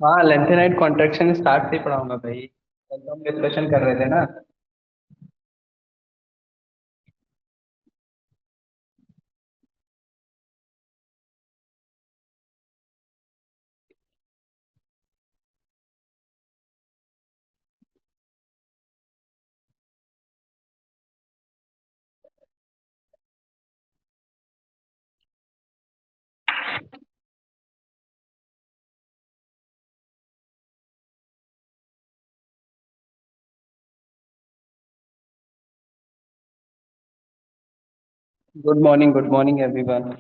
हाँ, lanthanide contraction start से ही पढ़ाऊंगा भाई। कल तो हम डिस्कशन कर रहे थे ना। Good morning everyone.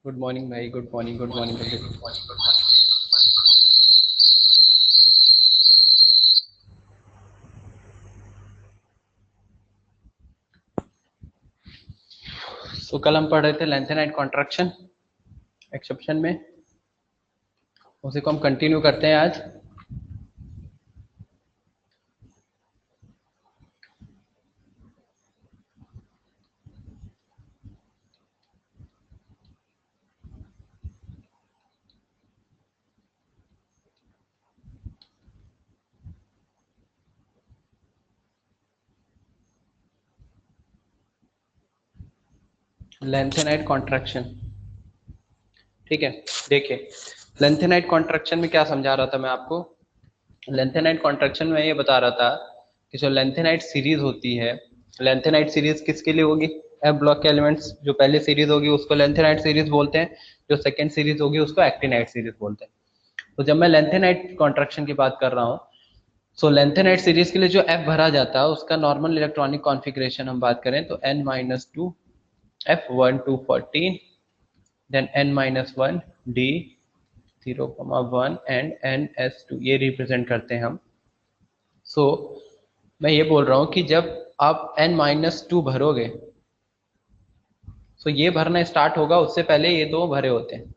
Good morning भाई, गुड मॉर्निंग, गुड मॉर्निंग। तो कल हम पढ़ रहे थे लेंथेनाइट कॉन्ट्रैक्शन एक्सेप्शन में। उसी को हम कंटिन्यू करते हैं आज। लेंथेनाइट कॉन्ट्रैक्शन, ठीक है। देखिए, लेंथेनाइट कॉन्ट्रैक्शन में क्या समझा रहा था मैं आपको। लेंथेनाइट कॉन्ट्रैक्शन में ये बता रहा था कि जो लेंथेनाइट सीरीज होती है, लेंथेनाइट सीरीज किसके लिए होगी? एफ ब्लॉक के एलिमेंट्स जो पहली सीरीज होगी उसको लेंथेनाइट सीरीज बोलते हैं, जो सेकंड सीरीज होगी उसको एक्टिनाइट सीरीज बोलते हैं। तो जब मैं लेंथेनाइट कॉन्ट्रैक्शन की बात कर रहा हूँ, सो लेंथेनाइट सीरीज के लिए जो एफ भरा जाता है उसका नॉर्मल इलेक्ट्रॉनिक कॉन्फ़िगरेशन हम बात करें तो n-2 f1 to 14, then n-1 d 0,1 and ns2, ये रिप्रेजेंट करते हैं हम। सो मैं ये बोल रहा हूँ कि जब आप n-2 भरोगे, सो ये भरना स्टार्ट होगा, उससे पहले ये दो भरे होते हैं।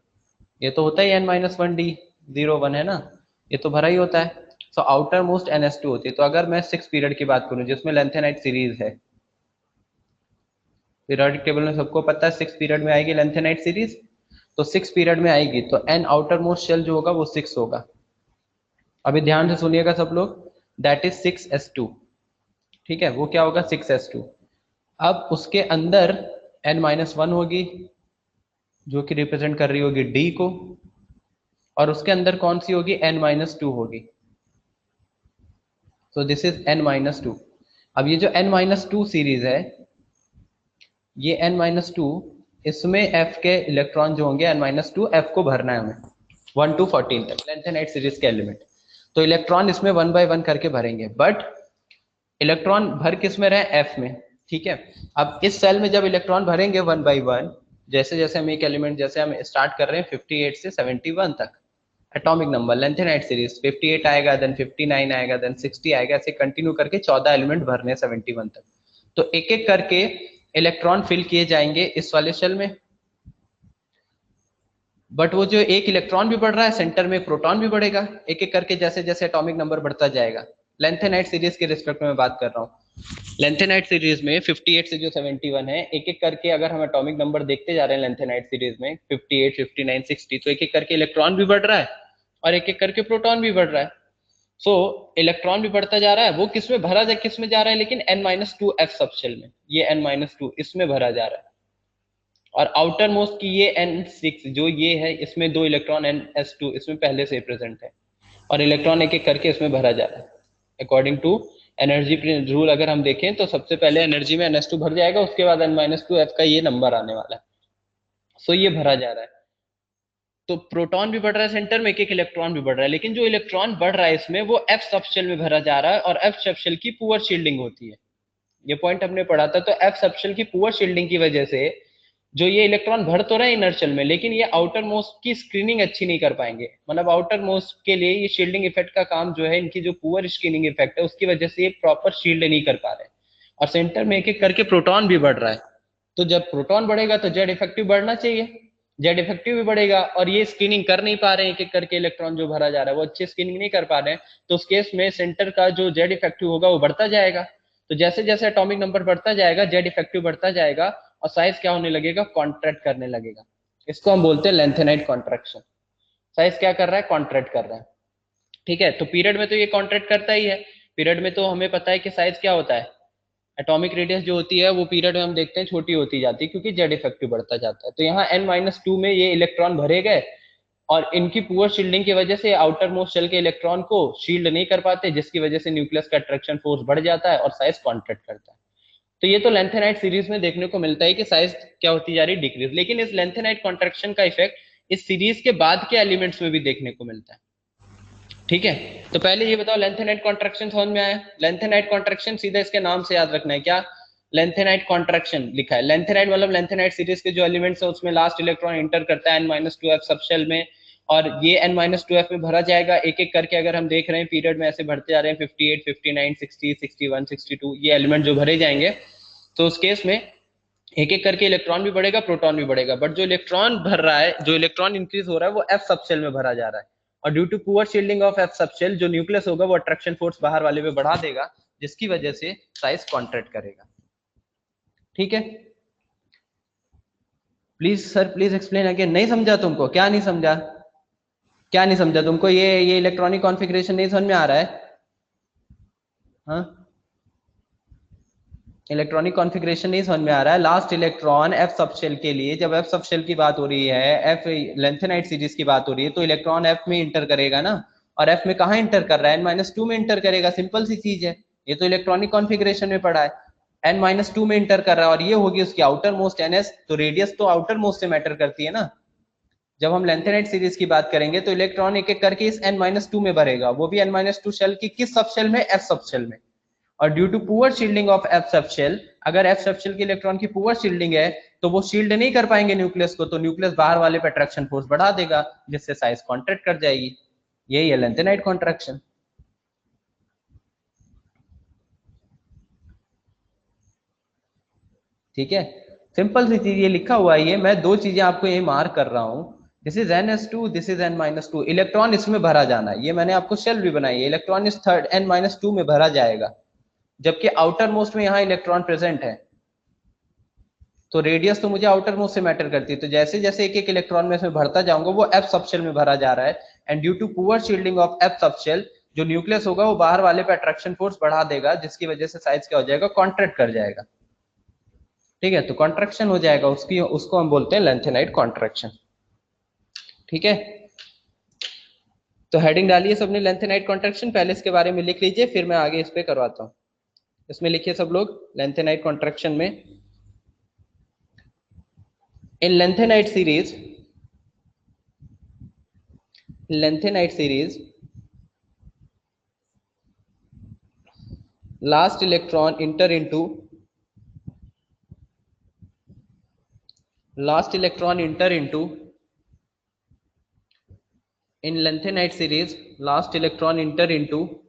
ये तो होता ही n-1 d 0,1 है ना, ये तो भरा ही होता है। सो आउटर मोस्ट ns2 होती है। तो अगर मैं 6 पीरियड की बात करूँ जिसमें लेंथेनाइट सीरीज है, पीरियोडिक टेबल में सबको पता है 6 पीरियड में आएगी लेंथेनाइट सीरीज। तो 6 पीरियड में आएगी तो n आउटर मोस्ट शेल जो होगा वो 6 होगा। अभी ध्यान से सुनिएगा सब लोग, दैट इज 6s2। ठीक है, वो क्या होगा? 6s2। अब उसके अंदर n-1 होगी जो कि रिप्रेजेंट कर रही होगी d को, और उसके अंदर कौन सी होगी? n-2 होगी। तो दिस इज n-2। अब ये जो n-2 सीरीज है, ये n-2, इसमें f के इलेक्ट्रॉन जो होंगे n-2 f को भरना है हमें 1 to 14 तक, लेंथेनाइट सीरीज के एलिमेंट। तो इलेक्ट्रॉन इसमें 1 by 1 करके भरेंगे, बट इलेक्ट्रॉन भर किस में रहे? f में। ठीक है। अब इस सेल में जब इलेक्ट्रॉन भरेंगे 1 by 1, जैसे जैसे हम एक एलिमेंट, जैसे हम स्टार्ट कर रहे हैं 58 से 71 तक, एटॉमिक नंबर लेंथेनाइट सीरीज 58 आएगा, देन 59 आएगा, देन 60 आएगा, ऐसे कंटिन्यू करके 14 एलिमेंट भरने 71 तक। तो एक एक करके इलेक्ट्रॉन फिल किए जाएंगे इस वाले शेल में, बट वो जो एक इलेक्ट्रॉन भी बढ़ रहा है, सेंटर में प्रोटॉन भी बढ़ेगा, एक एक करके जैसे जैसे एटॉमिक नंबर बढ़ता जाएगा। लेंथेनाइट सीरीज के रिस्पेक्ट में मैं बात कर रहा हूँ। लेंथेनाइट सीरीज में 58 से जो 71 है, एक एक करके अगर हम एटॉमिक नंबर देखते जा रहे हैं लेंथेनाइट सीरीज में 58, 59, 60, तो एक एक करके इलेक्ट्रॉन भी बढ़ रहा है और एक एक करके प्रोटॉन भी बढ़ रहा है। सो इलेक्ट्रॉन भी बढ़ता जा रहा है, वो किस में भरा जा, किस में जा रहा है, लेकिन n-2 f सबशेल में, ये n-2 इसमें भरा जा रहा है। और आउटर मोस्ट की ये n6 जो ये है, इसमें दो इलेक्ट्रॉन ns2 इसमें पहले से प्रेजेंट है, और इलेक्ट्रॉन एक एक करके इसमें भरा जा रहा है। अकॉर्डिंग टू एनर्जी रूल अगर हम देखें तो सबसे पहले एनर्जी में ns2 भर जाएगा, उसके बाद n-2 f का ये नंबर आने वाला है। सो ये भरा जा रहा है, तो प्रोटॉन भी बढ़ रहा है सेंटर में, एक एक इलेक्ट्रॉन भी बढ़ रहा है, लेकिन जो इलेक्ट्रॉन बढ़ रहा है इसमें वो एफ सबशेल में भरा जा रहा है, और एफ सबशेल की पुअर शील्डिंग होती है। ये पॉइंट हमने पढ़ा था। तो एफ सबशेल की पुअर शील्डिंग की वजह से जो ये इलेक्ट्रॉन भर तो रहे हैं इनर शेल में, लेकिन ये आउटर मोस्ट की स्क्रीनिंग अच्छी नहीं कर पाएंगे। मतलब आउटर मोस्ट के लिए ये शील्डिंग इफेक्ट का काम जो है, इनकी जो पुअर स्क्रीनिंग इफेक्ट है उसकी वजह से ये प्रॉपर शील्ड नहीं कर पा रहे, और सेंटर में एक एक करके प्रोटॉन भी बढ़ रहा है। तो जब प्रोटॉन बढ़ेगा तो जेड इफेक्टिव बढ़ना चाहिए, जेड इफेक्टिव भी बढ़ेगा, और ये स्क्रीनिंग कर नहीं पा रहे हैं, एक एक करके इलेक्ट्रॉन जो भरा जा रहा है वो अच्छी स्क्रीनिंग नहीं कर पा रहे हैं। तो उस केस में सेंटर का जो जेड इफेक्टिव होगा वो बढ़ता जाएगा। तो जैसे जैसे एटॉमिक नंबर बढ़ता जाएगा, जेड इफेक्टिव बढ़ता जाएगा, और साइज क्या होने लगेगा, कॉन्ट्रैक्ट करने लगेगा। इसको हम बोलते हैं लेंथेनाइट कॉन्ट्रैक्शन। साइज क्या कर रहा है, कॉन्ट्रैक्ट कर रहा है। ठीक है, तो पीरियड में तो ये कॉन्ट्रैक्ट करता ही है। पीरियड में तो हमें पता है कि साइज क्या होता है, एटॉमिक रेडियस जो होती है वो पीरियड में हम देखते हैं छोटी होती जाती है, क्योंकि जेड इफेक्टिव बढ़ता जाता है। तो यहाँ n-2 में ये इलेक्ट्रॉन भरे गए, और इनकी पुअर शील्डिंग की वजह से आउटर मोस्ट शेल के इलेक्ट्रॉन को शील्ड नहीं कर पाते, जिसकी वजह से न्यूक्लियस का अट्रैक्शन फोर्स बढ़ जाता है और साइज कॉन्ट्रैक्ट करता है। तो ये तो लेंथेनाइट सीरीज में देखने को मिलता है कि साइज क्या होती जा रही है, डिक्रीज। लेकिन इस लेंथेनाइट कॉन्ट्रैक्शन का इफेक्ट इस सीरीज के बाद के एलिमेंट्स में भी देखने को मिलता है। ठीक है, तो पहले ये बताओ लेंथेनाइट कॉन्ट्रैक्शन समझ में आया। लेंथेनाइट कॉन्ट्रैक्शन सीधा इसके नाम से याद रखना है, क्या, लेंथेनाइट कॉन्ट्रैक्शन लिखा है। लेंथेनाइट मतलब लेंथेनाइट सीरीज के जो एलिमेंट्स है उसमें लास्ट इलेक्ट्रॉन एंटर करता है n-2f सबशेल में, और ये n-2f में भरा जाएगा एक एक करके। अगर हम देख रहे हैं पीरियड में ऐसे भरते जा रहे हैं 58, 59, 60, 61, 62 ये एलिमेंट जो भरे जाएंगे, तो उस केस में एक एक करके इलेक्ट्रॉन भी बढ़ेगा, प्रोटॉन भी बढ़ेगा, बट जो इलेक्ट्रॉन भर रहा है, जो इलेक्ट्रॉन इंक्रीज हो रहा है वो एफ सबशेल में भरा जा रहा है। और due to poor shielding of F subshell जो न्यूक्लियस होगा वो अट्रैक्शन फोर्स बाहर वाले पे बढ़ा देगा, जिसकी वजह से साइज कॉन्ट्रैक्ट करेगा। ठीक है, please sir please explain again. नहीं समझा तुमको, क्या नहीं समझा, क्या नहीं समझा तुमको, ये इलेक्ट्रॉनिक कॉन्फ़िगरेशन नहीं समझ में आ रहा है? हाँ, इलेक्ट्रॉनिक कॉन्फ़िगरेशन नहीं समझ में आ रहा है। लास्ट इलेक्ट्रॉन एफ सबशेल के लिए, जब एफ सबशेल की बात हो रही है, एफ लेंथेनाइट सीरीज की बात हो रही है, तो इलेक्ट्रॉन एफ में इंटर करेगा ना, और एफ में कहाँ इंटर कर रहा है, n-2 में इंटर करेगा। सिंपल सी चीज है, ये तो इलेक्ट्रॉनिक कॉन्फ़िगरेशन में पड़ा है। n-2 में इंटर कर रहा है, और ये होगी उसकी आउटर मोस्ट ns, तो रेडियस तो आउटर मोस्ट से मैटर करती है ना। जब हम लेंथेनाइट सीरीज की बात करेंगे तो इलेक्ट्रॉन एक एक करके इस n-2 में भरेगा, वो भी n-2 शेल की किस सबशेल में, एफ सबशेल में। और due to poor shielding of F subshell, अगर एफ सबशेल के इलेक्ट्रॉन की पुअर शील्डिंग है तो वो शील्ड नहीं कर पाएंगे न्यूक्लियस को, तो न्यूक्लियस बाहर वाले पे अट्रैक्शन फोर्स बढ़ा देगा, जिससे साइज कॉन्ट्रैक्ट कर जाएगी। यही है लेंथेनाइट कॉन्ट्रैक्शन। ठीक है, सिंपल सी चीज ये लिखा हुआ है, ये मैं दो चीजें आपको ये मार्क कर रहा हूं, this is n-2, this is n-2। Electron इसमें भरा जाना है, ये मैंने आपको शेल भी बनाई है, इलेक्ट्रॉन इस थर्ड n-2 में भरा जाएगा, जबकि आउटर मोस्ट में यहाँ इलेक्ट्रॉन प्रेजेंट है। तो रेडियस तो मुझे आउटर मोस्ट से मैटर करती है, तो जैसे जैसे एक एक इलेक्ट्रॉन में इसमें भरता जाऊंगा वो एफ सबशेल में भरा जा रहा है, and due to poor shielding of F subshell जो न्यूक्लियस होगा वो बाहर वाले पे अट्रैक्शन फोर्स बढ़ा देगा, जिसकी वजह से साइज क्या हो जाएगा, कॉन्ट्रैक्ट कर जाएगा। ठीक है, तो कॉन्ट्रैक्शन हो जाएगा उसकी, उसको हम बोलते हैं लेंथेनाइट कॉन्ट्रैक्शन। ठीक है, तो हेडिंग डालिए सबने लेंथेनाइट कॉन्ट्रैक्शन, पहले इसके बारे में लिख लीजिए, फिर मैं आगे इस पे करवाता हूँ। इसमें लिखिए सब लोग लेंथेनाइट कॉन्ट्रैक्शन में, in lengthenite series last electron enter into in lanthanide series, last electron enter into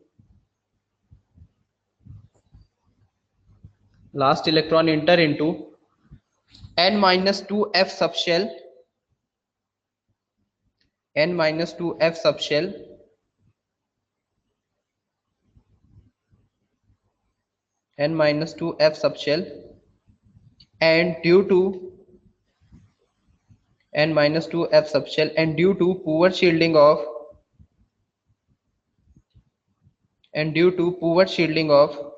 n minus 2 f subshell, n minus 2 f subshell, n minus 2 f subshell, and due to n minus 2 f subshell, and due to poor shielding of and due to poor shielding of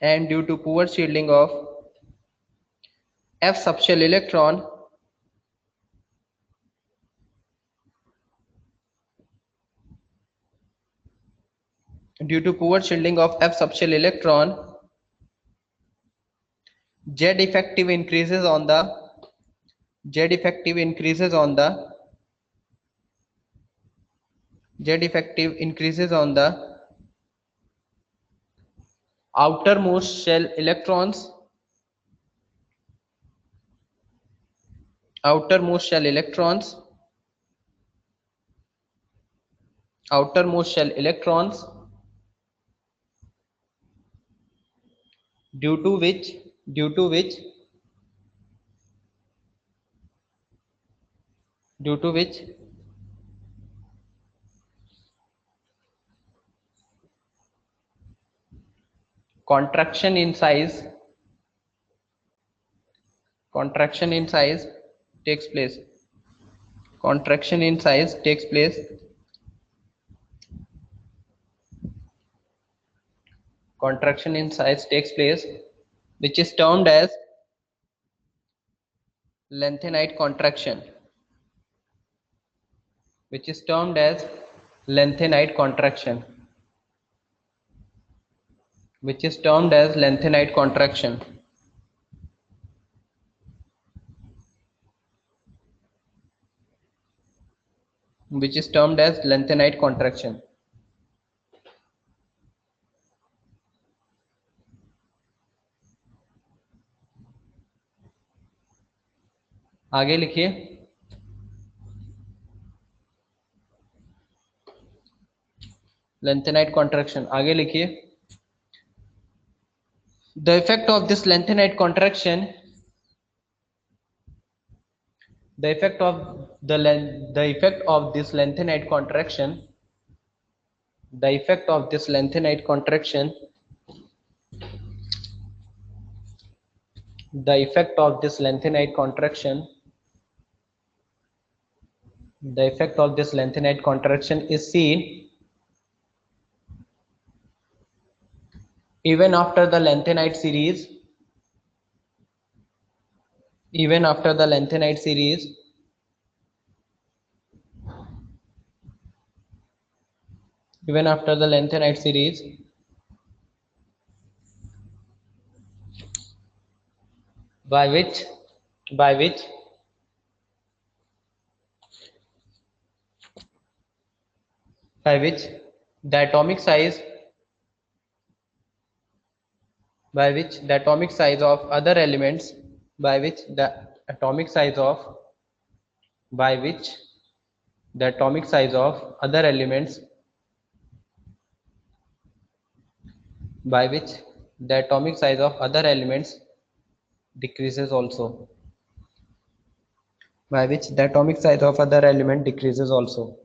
and due to poor shielding of f subshell electron, due to poor shielding of f subshell electron, z effective increases on the z effective increases on the z effective increases on the outermost shell electrons, outermost shell electrons, outermost shell electrons, due to which due to which due to which contraction in size contraction in size takes place contraction in size takes place contraction in size takes place, which is termed as lanthanide contraction, which is termed as lanthanide contraction, which is termed as lanthanide contraction. Which is termed as lanthanide contraction. आगे लिखिए, lanthanide contraction. आगे लिखिए, the effect of this lanthanide contraction, the effect of this lanthanide contraction, the effect of this lanthanide contraction, the effect of this lanthanide contraction, the effect of this lanthanide contraction is seen even after the lanthanide series, even after the lanthanide series, even after the lanthanide series, by which by which by which the atomic size by which the atomic size of other elements by which the atomic size of by which the atomic size of other elements by which the atomic size of other elements decreases also, by which the atomic size of other element decreases also.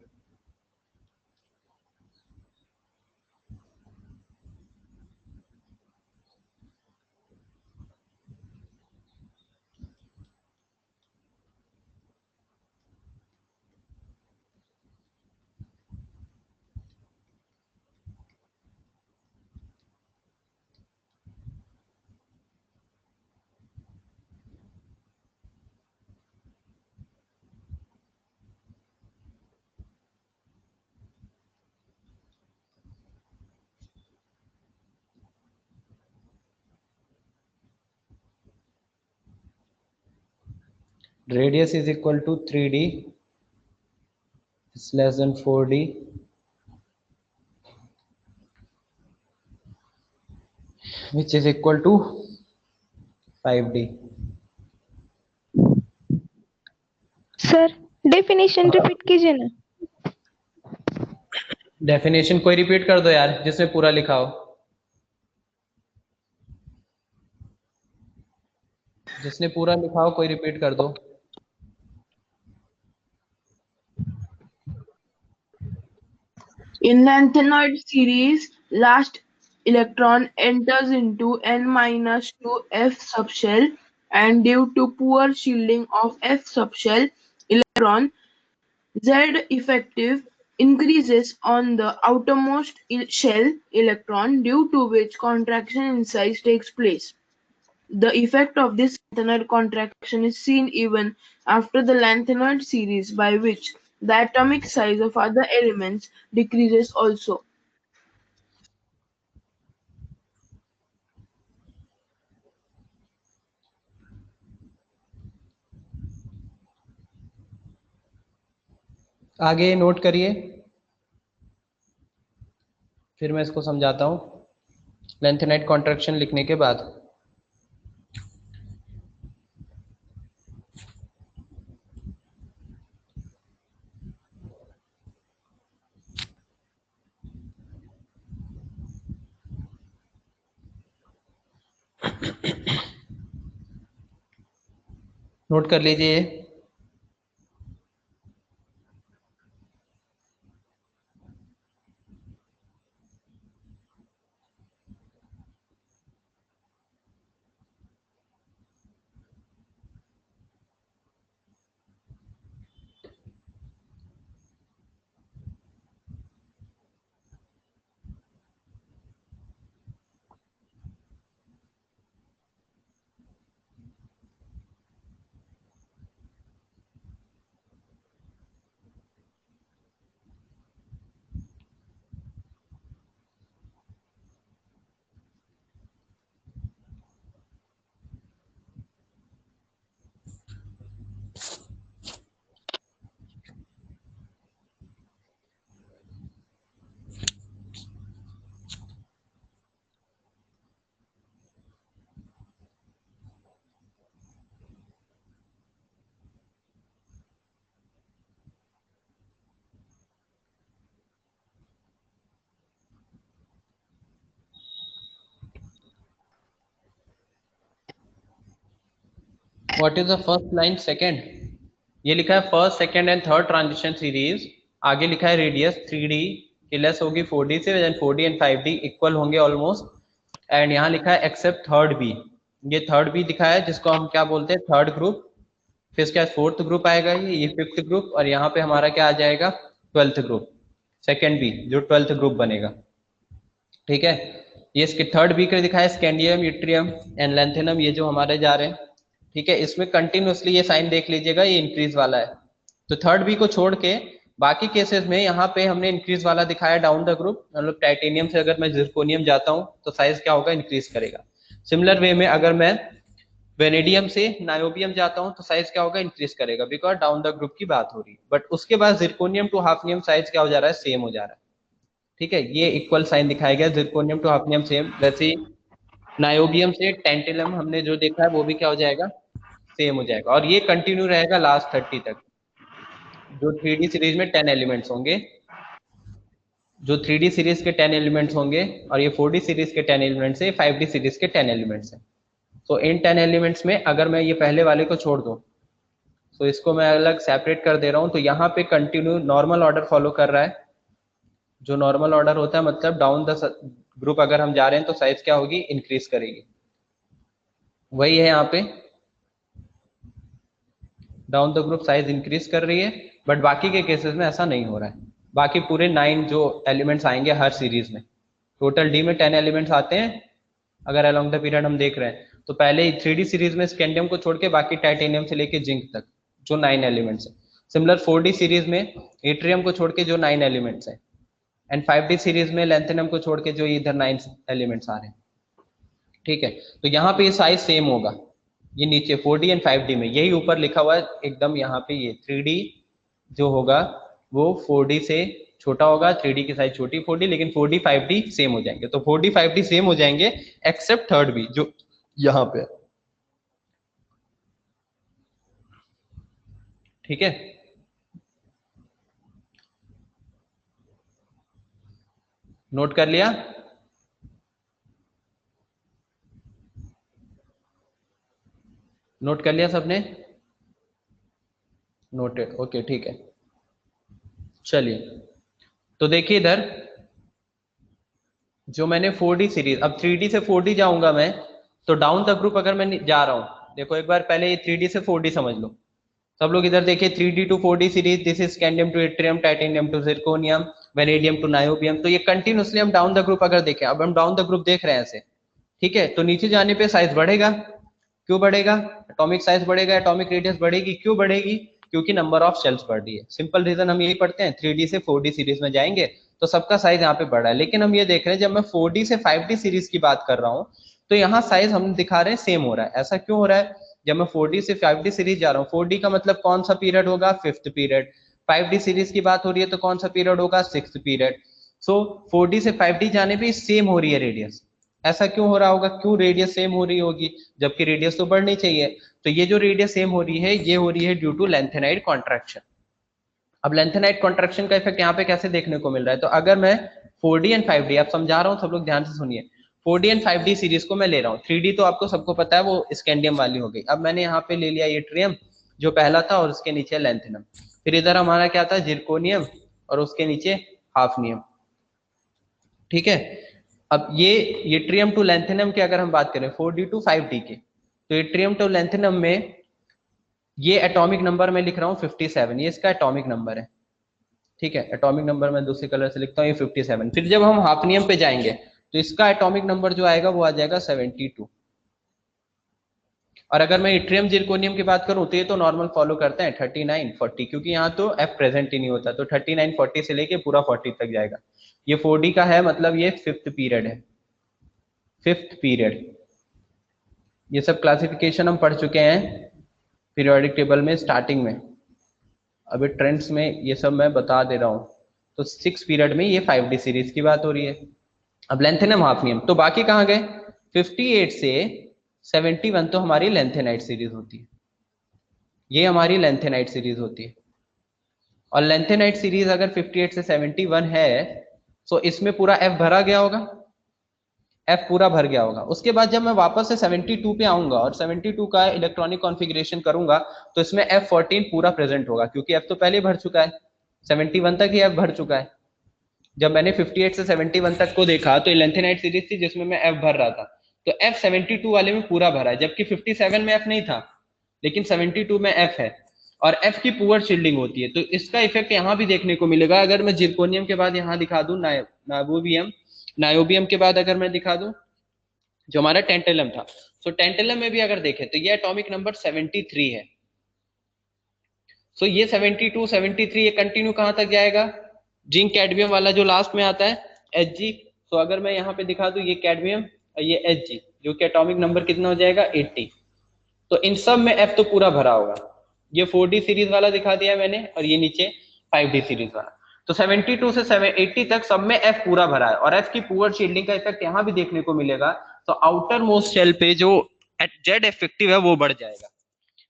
Radius is equal to 3d is less than 4d, which is equal to 5d. Definition repeat कीजिए ना। Definition कोई repeat कर दो यार, जिसमें पूरा लिखा हो, जिसने पूरा लिखा हो कोई रिपीट कर दो। In lanthanoid series, last electron enters into n-2 f subshell, and due to poor shielding of f subshell electron, Z effective increases on the outermost shell electron, due to which contraction in size takes place. The effect of this lanthanoid contraction is seen even after the lanthanoid series, by which the atomic size of other elements decreases also. आगे note करिए, फिर मैं इसको समझाता हूँ lanthanide contraction लिखने के बाद। नोट कर लीजिए ये। What is the first line second? ये लिखा है first second and third transition series, आगे लिखा है रेडियस 3d की लेस होगी 4d से, then 4d and 5d equal होंगे ऑलमोस्ट, एंड यहाँ लिखा है एक्सेप्ट थर्ड बी। ये थर्ड बी दिखा है जिसको हम क्या बोलते हैं, थर्ड ग्रुप। फिर इसके बाद फोर्थ ग्रुप आएगा, ये फिफ्थ ग्रुप, और यहाँ पे हमारा क्या आ जाएगा, ट्वेल्थ ग्रुप, सेकेंड बी जो ट्वेल्थ ग्रुप बनेगा। ठीक है, ये इसके थर्ड बी का दिखा है स्कैंडियम, यूट्रियम एंड लैंथेनम, ये जो हमारे जा रहे हैं। ठीक है, इसमें कंटिन्यूसली ये साइन देख लीजिएगा, ये इंक्रीज वाला है। तो थर्ड बी को छोड़ के बाकी केसेस में यहाँ पे हमने इंक्रीज वाला दिखाया डाउन द ग्रुप, मतलब टाइटेनियम से अगर मैं जिरकोनियम जाता हूँ तो साइज क्या होगा, इंक्रीज करेगा। सिमिलर वे में अगर मैं वेनेडियम से नायोबियम जाता हूँ तो साइज क्या होगा, इंक्रीज करेगा, बिकॉज डाउन द ग्रुप की बात हो रही है। बट उसके बाद जिरकोनियम टू हाफनियम साइज क्या हो जा रहा है, सेम हो जा रहा है। ठीक है, ये इक्वल साइन दिखाया गया, जिरकोनियम टू हाफनियम सेम, वैसे ही नायोबियम से टेंटिलम हमने जो देखा है वो भी क्या हो जाएगा, सेम हो जाएगा। और ये कंटिन्यू रहेगा लास्ट 30 तक। जो 3D सीरीज में 10 एलिमेंट्स होंगे, जो 3D सीरीज के 10 एलिमेंट्स होंगे, और ये 4D सीरीज के 10 एलिमेंट्स है, 5D सीरीज के 10 एलिमेंट्स हैं। तो इन 10 एलिमेंट्स में अगर मैं ये पहले वाले को छोड़ दूं, तो इसको मैं अलग सेपरेट कर दे रहा हूं, तो यहाँ पे कंटिन्यू नॉर्मल ऑर्डर फॉलो कर रहा है। जो नॉर्मल ऑर्डर होता है मतलब डाउन द ग्रुप अगर हम जा रहे हैं तो साइज क्या होगी, इंक्रीज करेगी। वही है यहाँ पे, down the group size increase कर रही है, बट बाकी के केसेस में ऐसा नहीं हो रहा है। बाकी पूरे 9 जो एलिमेंट्स आएंगे हर सीरीज में, टोटल डी में 10 एलिमेंट्स आते हैं अगर अलोंग द पीरियड हम देख रहे हैं, तो पहले 3D सीरीज में स्कैंडियम को छोड़ के बाकी टाइटेनियम से लेके जिंक तक जो 9 एलिमेंट्स है। सिमिलर 4D सीरीज में एट्रियम को छोड़ के जो 9 एलिमेंट्स है, एंड 5D सीरीज में लैंथेनम को छोड़ के जो इधर 9 एलिमेंट्स आ रहे हैं। ठीक है, तो यहाँ पे ये साइज सेम होगा, ये नीचे 4D एंड 5D में, यही ऊपर लिखा हुआ है एकदम यहाँ पे, ये 3D जो होगा वो 4D से छोटा होगा, 3D की साइज छोटी 4D, लेकिन 4D 5D सेम हो जाएंगे। तो 4D 5D सेम हो जाएंगे एक्सेप्ट थर्ड बी जो यहाँ पे। ठीक है, नोट कर लिया? नोट कर लिया सबने? नोटेड, ओके ठीक है। चलिए, तो देखिए इधर जो मैंने 4D सीरीज, अब 3D से 4D जाऊंगा मैं, तो डाउन द ग्रुप अगर मैं जा रहा हूं, देखो एक बार पहले ये 3D से 4D समझ लो। सब लोग इधर देखिए, 3D to 4D series, this is scandium to yttrium, titanium to zirconium, vanadium to niobium. तो ये कंटिन्यूसली हम डाउन द ग्रुप अगर देखें, अब हम डाउन द ग्रुप देख रहे हैं ऐसे, ठीक है, तो नीचे जाने पे साइज बढ़ेगा। क्यों बढ़ेगा? एटॉमिक साइज बढ़ेगा, एटॉमिक रेडियस बढ़ेगी। क्यों बढ़ेगी? क्योंकि नंबर ऑफ शेल्स बढ़ रही है। सिंपल रीजन हम यही पढ़ते हैं, 3D से 4D सीरीज में जाएंगे तो सबका साइज यहाँ पे बढ़ा है। लेकिन हम ये देख रहे हैं, जब मैं 4D से 5D सीरीज की बात कर रहा हूँ, तो यहाँ साइज हम दिखा रहे हैं सेम हो रहा है। ऐसा क्यों हो रहा है? जब मैं 4D से 5D सीरीज जा रहा हूँ, 4D का मतलब कौन सा पीरियड होगा? 5th period. 5D सीरीज की बात हो रही है तो कौन सा पीरियड होगा? 6th period. सो 4D से 5D जाने पे सेम हो रही है रेडियस। ऐसा क्यों हो रहा होगा? क्यों रेडियस सेम हो रही होगी, जबकि रेडियस तो बढ़नी चाहिए। तो ये जो रेडियस सेम हो रही है, ये हो रही है ड्यू टू लेंथेनाइड कॉन्ट्रैक्शन। अब लेंथेनाइड कॉन्ट्रैक्शन का इफेक्ट यहाँ पे कैसे देखने को मिल रहा है? तो अगर मैं 4D एंड 5D, आप समझा रहा हूँ, सब लोग ध्यान से सुनिए। 4D एंड 5D सीरीज को मैं ले रहा हूँ, 3D तो आपको सबको पता है वो स्कैंडियम वाली हो गई। अब मैंने यहाँ पे ले लिया ये ट्रियम जो पहला था, और उसके नीचे लेंथेनम। फिर इधर हमारा क्या था? जिरकोनियम, और उसके नीचे हाफनियम। ठीक है। अब ये ट्रियम टू लेंथेनम की अगर हम बात करें 4D टू 5D की, तो ये ट्रियम टू लेंथेनम में ये एटॉमिक नंबर मैं लिख रहा हूँ 57, ये इसका एटॉमिक नंबर है। ठीक है, एटॉमिक नंबर मैं दूसरे कलर से लिखता हूँ, ये 57। फिर जब हम हाफनियम पे जाएंगे तो इसका एटॉमिक नंबर जो आएगा वो आ जाएगा 72। और अगर मैं इट्रियम जिरकोनियम की बात करूं तो ये तो नॉर्मल फॉलो करते हैं 39 40, क्योंकि यहाँ तो एफ प्रेजेंट ही नहीं होता, तो 39 40 से लेके पूरा 40 तक जाएगा। ये 4D का है, मतलब ये 5th पीरियड है, 5th पीरियड। ये सब क्लासिफिकेशन हम पढ़ चुके हैं पीरियोडिक टेबल में स्टार्टिंग में। अभी ट्रेंड्स में ये सब मैं बता दे रहा हूँ। तो 6 पीरियड में ये 5D सीरीज की बात हो रही है। अब लेंथेनम हाफनियम तो बाकी कहाँ गए? 58 से 71 तो हमारी लेंथेनाइट सीरीज होती है, ये हमारी लेंथेनाइट सीरीज होती है। और लेंथेनाइट सीरीज अगर 58 से 71 है, तो इसमें पूरा एफ भरा गया होगा, एफ पूरा भर गया होगा। उसके बाद जब मैं वापस से 72 पे आऊंगा और 72 का इलेक्ट्रॉनिक कॉन्फ़िगरेशन करूंगा, तो इसमें F14 पूरा प्रेजेंट होगा, क्योंकि एफ तो पहले भर चुका है, 71 तक ही एफ भर चुका है। जब मैंने 58 से 71 तक को देखा तो लेंथेनाइट सीरीज थी जिसमें मैं एफ भर रहा था, तो एफ 72 वाले में पूरा भरा है, जबकि 57 में एफ नहीं था, लेकिन 72 में एफ है। और एफ की पुअर शील्डिंग होती है, तो इसका इफेक्ट यहाँ भी देखने को मिलेगा। अगर मैं जिरकोनियम के बाद यहाँ दिखा दूं नायोबियम, नायोबियम के बाद अगर मैं दिखा दूं जो हमारा टेंटेलम था, तो टेंटेलम में भी अगर देखें तो ये एटॉमिक नंबर 73 है। सो ये 72 73 ये कंटिन्यू कहां तक जाएगा? जिंक कैडमियम वाला जो लास्ट में आता है Hg। तो अगर मैं यहाँ पे दिखा दूं ये कैडमियम और ये Hg, जो कि एटॉमिक नंबर कितना हो जाएगा? 80। तो इन सब में F तो पूरा भरा होगा। ये 4D सीरीज वाला दिखा दिया मैंने, और ये नीचे 5D सीरीज वाला। तो 72 से 780 तक सब में F पूरा भरा है, और F की पुअर शील्डिंग का इफेक्ट यहाँ भी देखने को मिलेगा। तो आउटर मोस्ट शेल पे जो जेड इफेक्टिव है वो बढ़ जाएगा।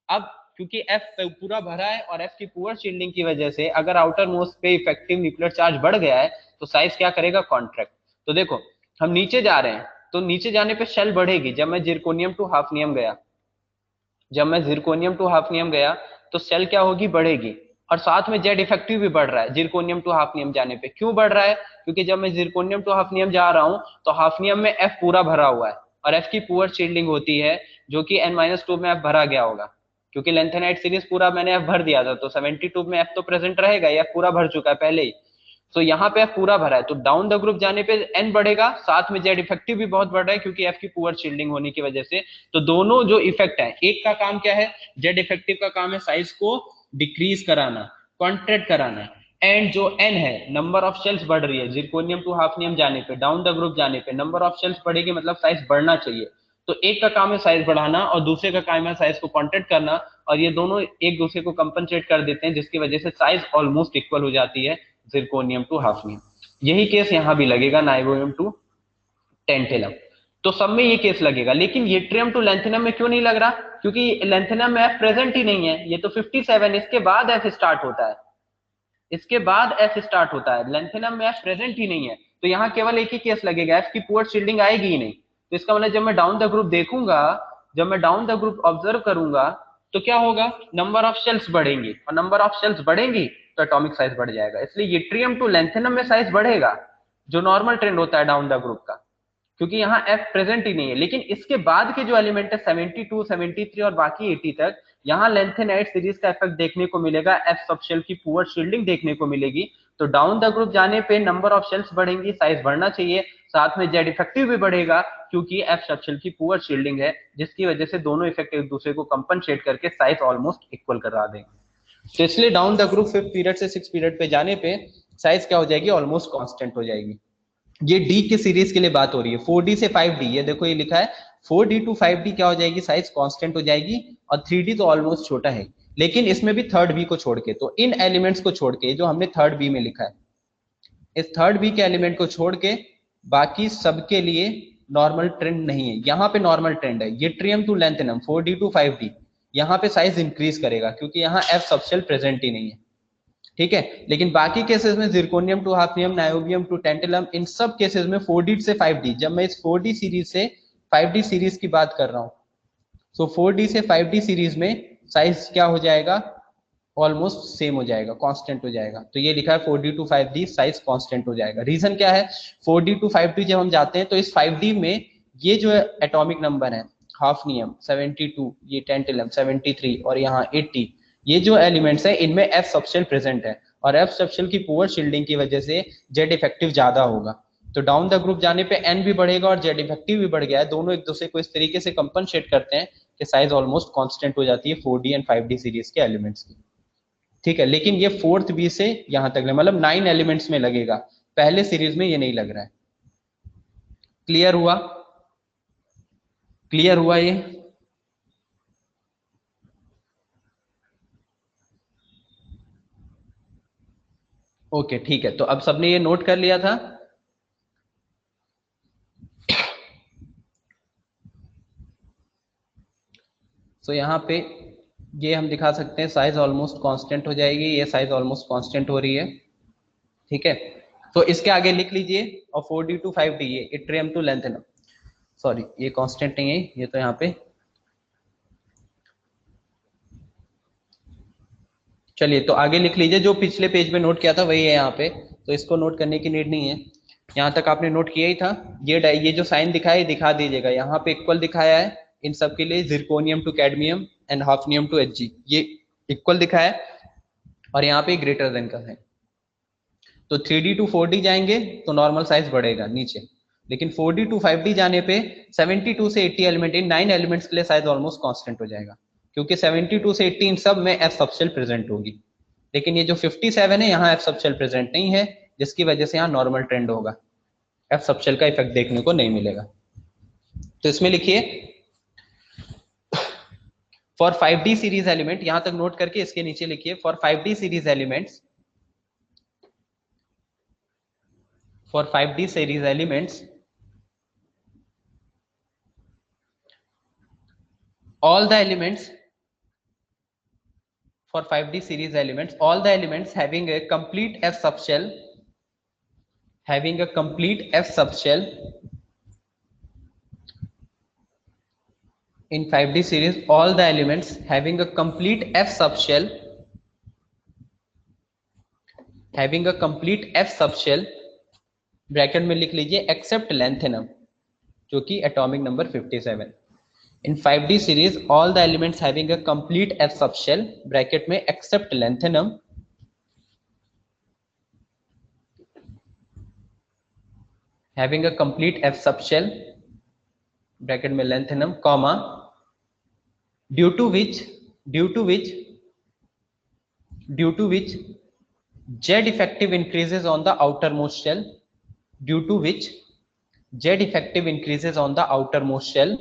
अब क्योंकि एफ पूरा भरा है और एफ की पुअर शील्डिंग की वजह से अगर आउटर मोस्ट पे इफेक्टिव न्यूक्लियर चार्ज बढ़ गया है, तो साइज क्या करेगा? कॉन्ट्रैक्ट। तो देखो हम नीचे जा रहे हैं, तो नीचे जाने पे शेल बढ़ेगी। जब मैं जिरकोनियम टू हाफनियम गया, जब मैं जिरकोनियम टू हाफनियम गया, तो सेल क्या होगी? बढ़ेगी। और साथ में जेड इफेक्टिव भी बढ़ रहा है जिरकोनियम टू हाफनियम जाने पे। क्यों बढ़ रहा है? क्योंकि जब मैं जिरकोनियम टू हाफनियम जा रहा हूं, तो हाफनियम में एफ पूरा भरा हुआ है, और एफ की पुअर शील्डिंग होती है, जो कि n-2 में एफ भरा गया होगा, क्योंकि लेंथेनाइट सीरीज पूरा मैंने एफ भर दिया था। तो 72 में एफ तो प्रेजेंट रहेगा, एफ पूरा भर चुका है पहले ही। तो यहाँ पे एफ पूरा भरा है, तो डाउन द ग्रुप जाने पे एन बढ़ेगा, साथ में जेड इफेक्टिव भी बहुत बढ़ रहा है, क्योंकि एफ की पुअर शील्डिंग होने की वजह से। तो दोनों जो इफेक्ट है, एक का काम क्या है? जेड इफेक्टिव का काम है साइज को डिक्रीज कराना, कॉन्ट्रैक्ट कराना। एंड जो एन है, नंबर ऑफ शेल्स बढ़ रही है जिरकोनियम टू हाफनियम जाने पे, डाउन द ग्रुप जाने पे नंबर ऑफ शेल्स बढ़ेगी, मतलब साइज बढ़ना चाहिए। तो एक का काम है साइज बढ़ाना, और दूसरे का काम है साइज को कॉन्ट्रैक्ट करना, और ये दोनों एक दूसरे को कंपनसेट कर देते हैं, जिसकी वजह से साइज ऑलमोस्ट इक्वल हो जाती है जिरकोनियम टू हाफनियम। यही केस यहां भी लगेगा नाइबोयम टू टेंटेलम। तो सब में ये केस लगेगा, लेकिन येट्रियम टू लेंथेनम में क्यों नहीं लग रहा? क्योंकि लेंथेनम में एफ प्रेजेंट ही नहीं है, ये तो 57, इसके बाद एफ स्टार्ट होता है, इसके बाद एफ स्टार्ट होता है। लेंथेनम में एफ प्रेजेंट ही नहीं है, तो यहाँ केवल एक ही केस लगेगा, एफ की पुअर शील्डिंग आएगी ही नहीं। तो इसका मतलब जब मैं डाउन द ग्रुप देखूंगा, जब मैं डाउन द ग्रुप ऑब्जर्व करूंगा, तो क्या होगा, नंबर ऑफ शेल्स बढ़ेंगी, और नंबर ऑफ शेल्स बढ़ेंगी तो एटॉमिक साइज बढ़ जाएगा। इसलिए यट्रियम टू लैंथेनम में साइज बढ़ेगा, जो नॉर्मल ट्रेंड होता है डाउन द ग्रुप का, क्योंकि यहाँ एफ प्रेजेंट ही नहीं है। लेकिन इसके बाद के जो एलिमेंट है 72, 73 और बाकी 80 तक, यहाँ लेंथेनाइट सीरीज का इफेक्ट देखने को मिलेगा, एफ सबशेल की पुअर शील्डिंग देखने को मिलेगी। तो डाउन द ग्रुप जाने पे नंबर ऑफ शेल्स बढ़ेंगी, साइज बढ़ना चाहिए, साथ में जेड इफेक्टिव भी बढ़ेगा, क्योंकि एफ सबशेल की पुअर शील्डिंग है, जिसकी वजह से दोनों इफेक्ट एक दूसरे को कंपनसेट करके साइज ऑलमोस्ट इक्वल करा देंगे। तो इसलिए down the group 5th period से 6th पीरियड पे जाने पे साइज क्या हो जाएगी, ऑलमोस्ट कांस्टेंट हो जाएगी। ये डी की सीरीज के लिए बात हो रही है, 4D से 5D, ये देखो ये लिखा है 4D टू 5D क्या हो जाएगी, साइज कांस्टेंट हो जाएगी, और 3D तो ऑलमोस्ट छोटा है। लेकिन इसमें भी 3rd B को छोड़ के, तो इन एलिमेंट्स को छोड़ के जो हमने 3rd B में लिखा है, इस 3rd B के एलिमेंट को छोड़ के बाकी सबके लिए नॉर्मल ट्रेंड नहीं है। यहाँ पे नॉर्मल ट्रेंड है, yttrium to lanthanum 4D to 5D, यहाँ पे साइज इंक्रीज करेगा क्योंकि यहाँ एफ सबशेल प्रेजेंट ही नहीं है, ठीक है। लेकिन बाकी केसेस में zirconium to hafnium, niobium to tantalum, इन सब केसेस में 4D से 5D, जब मैं इस 4D सीरीज से 5D सीरीज की बात कर रहा हूं, तो 4D से 5D सीरीज में साइज क्या हो जाएगा, ऑलमोस्ट सेम हो जाएगा, कांस्टेंट हो जाएगा। तो ये लिखा है 4D to 5D size constant हो जाएगा। रीजन क्या है, 4D टू 5D जब हम जाते हैं तो इस 5D में ये जो एटॉमिक नंबर है, हाफनियम 72, ये टेंटेलम 73 और यहाँ 80, ये जो एलिमेंट्स है इनमें एफ सबशेल प्रेजेंट है, और एफ सबशेल की पुअर शील्डिंग की वजह से जेड इफेक्टिव ज्यादा होगा। तो डाउन द ग्रुप जाने पे एन भी बढ़ेगा और जेड इफेक्टिव भी बढ़ गया है, दोनों एक दूसरे को इस तरीके से कंपनसेट करते हैं कि साइज ऑलमोस्ट कांस्टेंट हो जाती है 4D एंड 5D सीरीज के एलिमेंट्स की, ठीक है। लेकिन ये 4th B से यहां तक मतलब 9 एलिमेंट्स में लगेगा, पहले सीरीज में ये नहीं लग रहा है। क्लियर हुआ, क्लियर हुआ ये? ओके ठीक है, तो अब सबने ये नोट कर लिया था। तो यहाँ पे ये हम दिखा सकते हैं साइज ऑलमोस्ट कांस्टेंट हो जाएगी, ये साइज ऑलमोस्ट कांस्टेंट हो रही है, ठीक है। तो इसके आगे लिख लीजिए, और 4D टू 5D ये यट्रियम टू लैंथेनम, सॉरी ये कांस्टेंट नहीं है, ये तो यहाँ पे, चलिए तो आगे लिख लीजिए, जो पिछले पेज में नोट किया था वही है यहाँ पे, तो इसको नोट करने की नीड नहीं है, यहाँ तक आपने नोट किया ही था। ये जो साइन दिखा है दिखा दीजिएगा, यहाँ पे इक्वल दिखाया है इन सब के लिए, zirconium to cadmium and hafnium to Hg, ये इक्वल दिखा है, और यहाँ पे ग्रेटर देन का है। तो 3D टू 4D जाएंगे तो नॉर्मल साइज बढ़ेगा नीचे, लेकिन 4D टू 5D जाने पे 72 से 80 एलिमेंट, इन 9 एलिमेंट्स के लिए साइज ऑलमोस्ट कांस्टेंट हो जाएगा, क्योंकि 72 से 80 इन सब में एफ सबशेल प्रेजेंट होगी। लेकिन ये जो 57 है यहाँ एफ सबशेल प्रेजेंट नहीं है, जिसकी वजह से यहाँ नॉर्मल ट्रेंड होगा, एफ सबशेल का इफेक्ट देखने को नहीं मिलेगा। तो इसमें लिखिए फॉर 5D सीरीज एलिमेंट, यहां तक नोट करके इसके नीचे लिखिए for 5D series elements, for 5D series elements, all the elements for 5D series elements, all the elements having a complete F subshell, having a complete F subshell in 5D series, all the elements having a complete F subshell, having a complete F subshell, bracket में लिख लीजिए except lanthanum, जो कि atomic number 57। In 5D series all the elements having a complete F subshell, bracket में except lanthanum, having a complete F subshell, bracket में lanthanum, comma, due to which Z effective increases on the outermost shell, due to which Z effective increases on the outermost shell,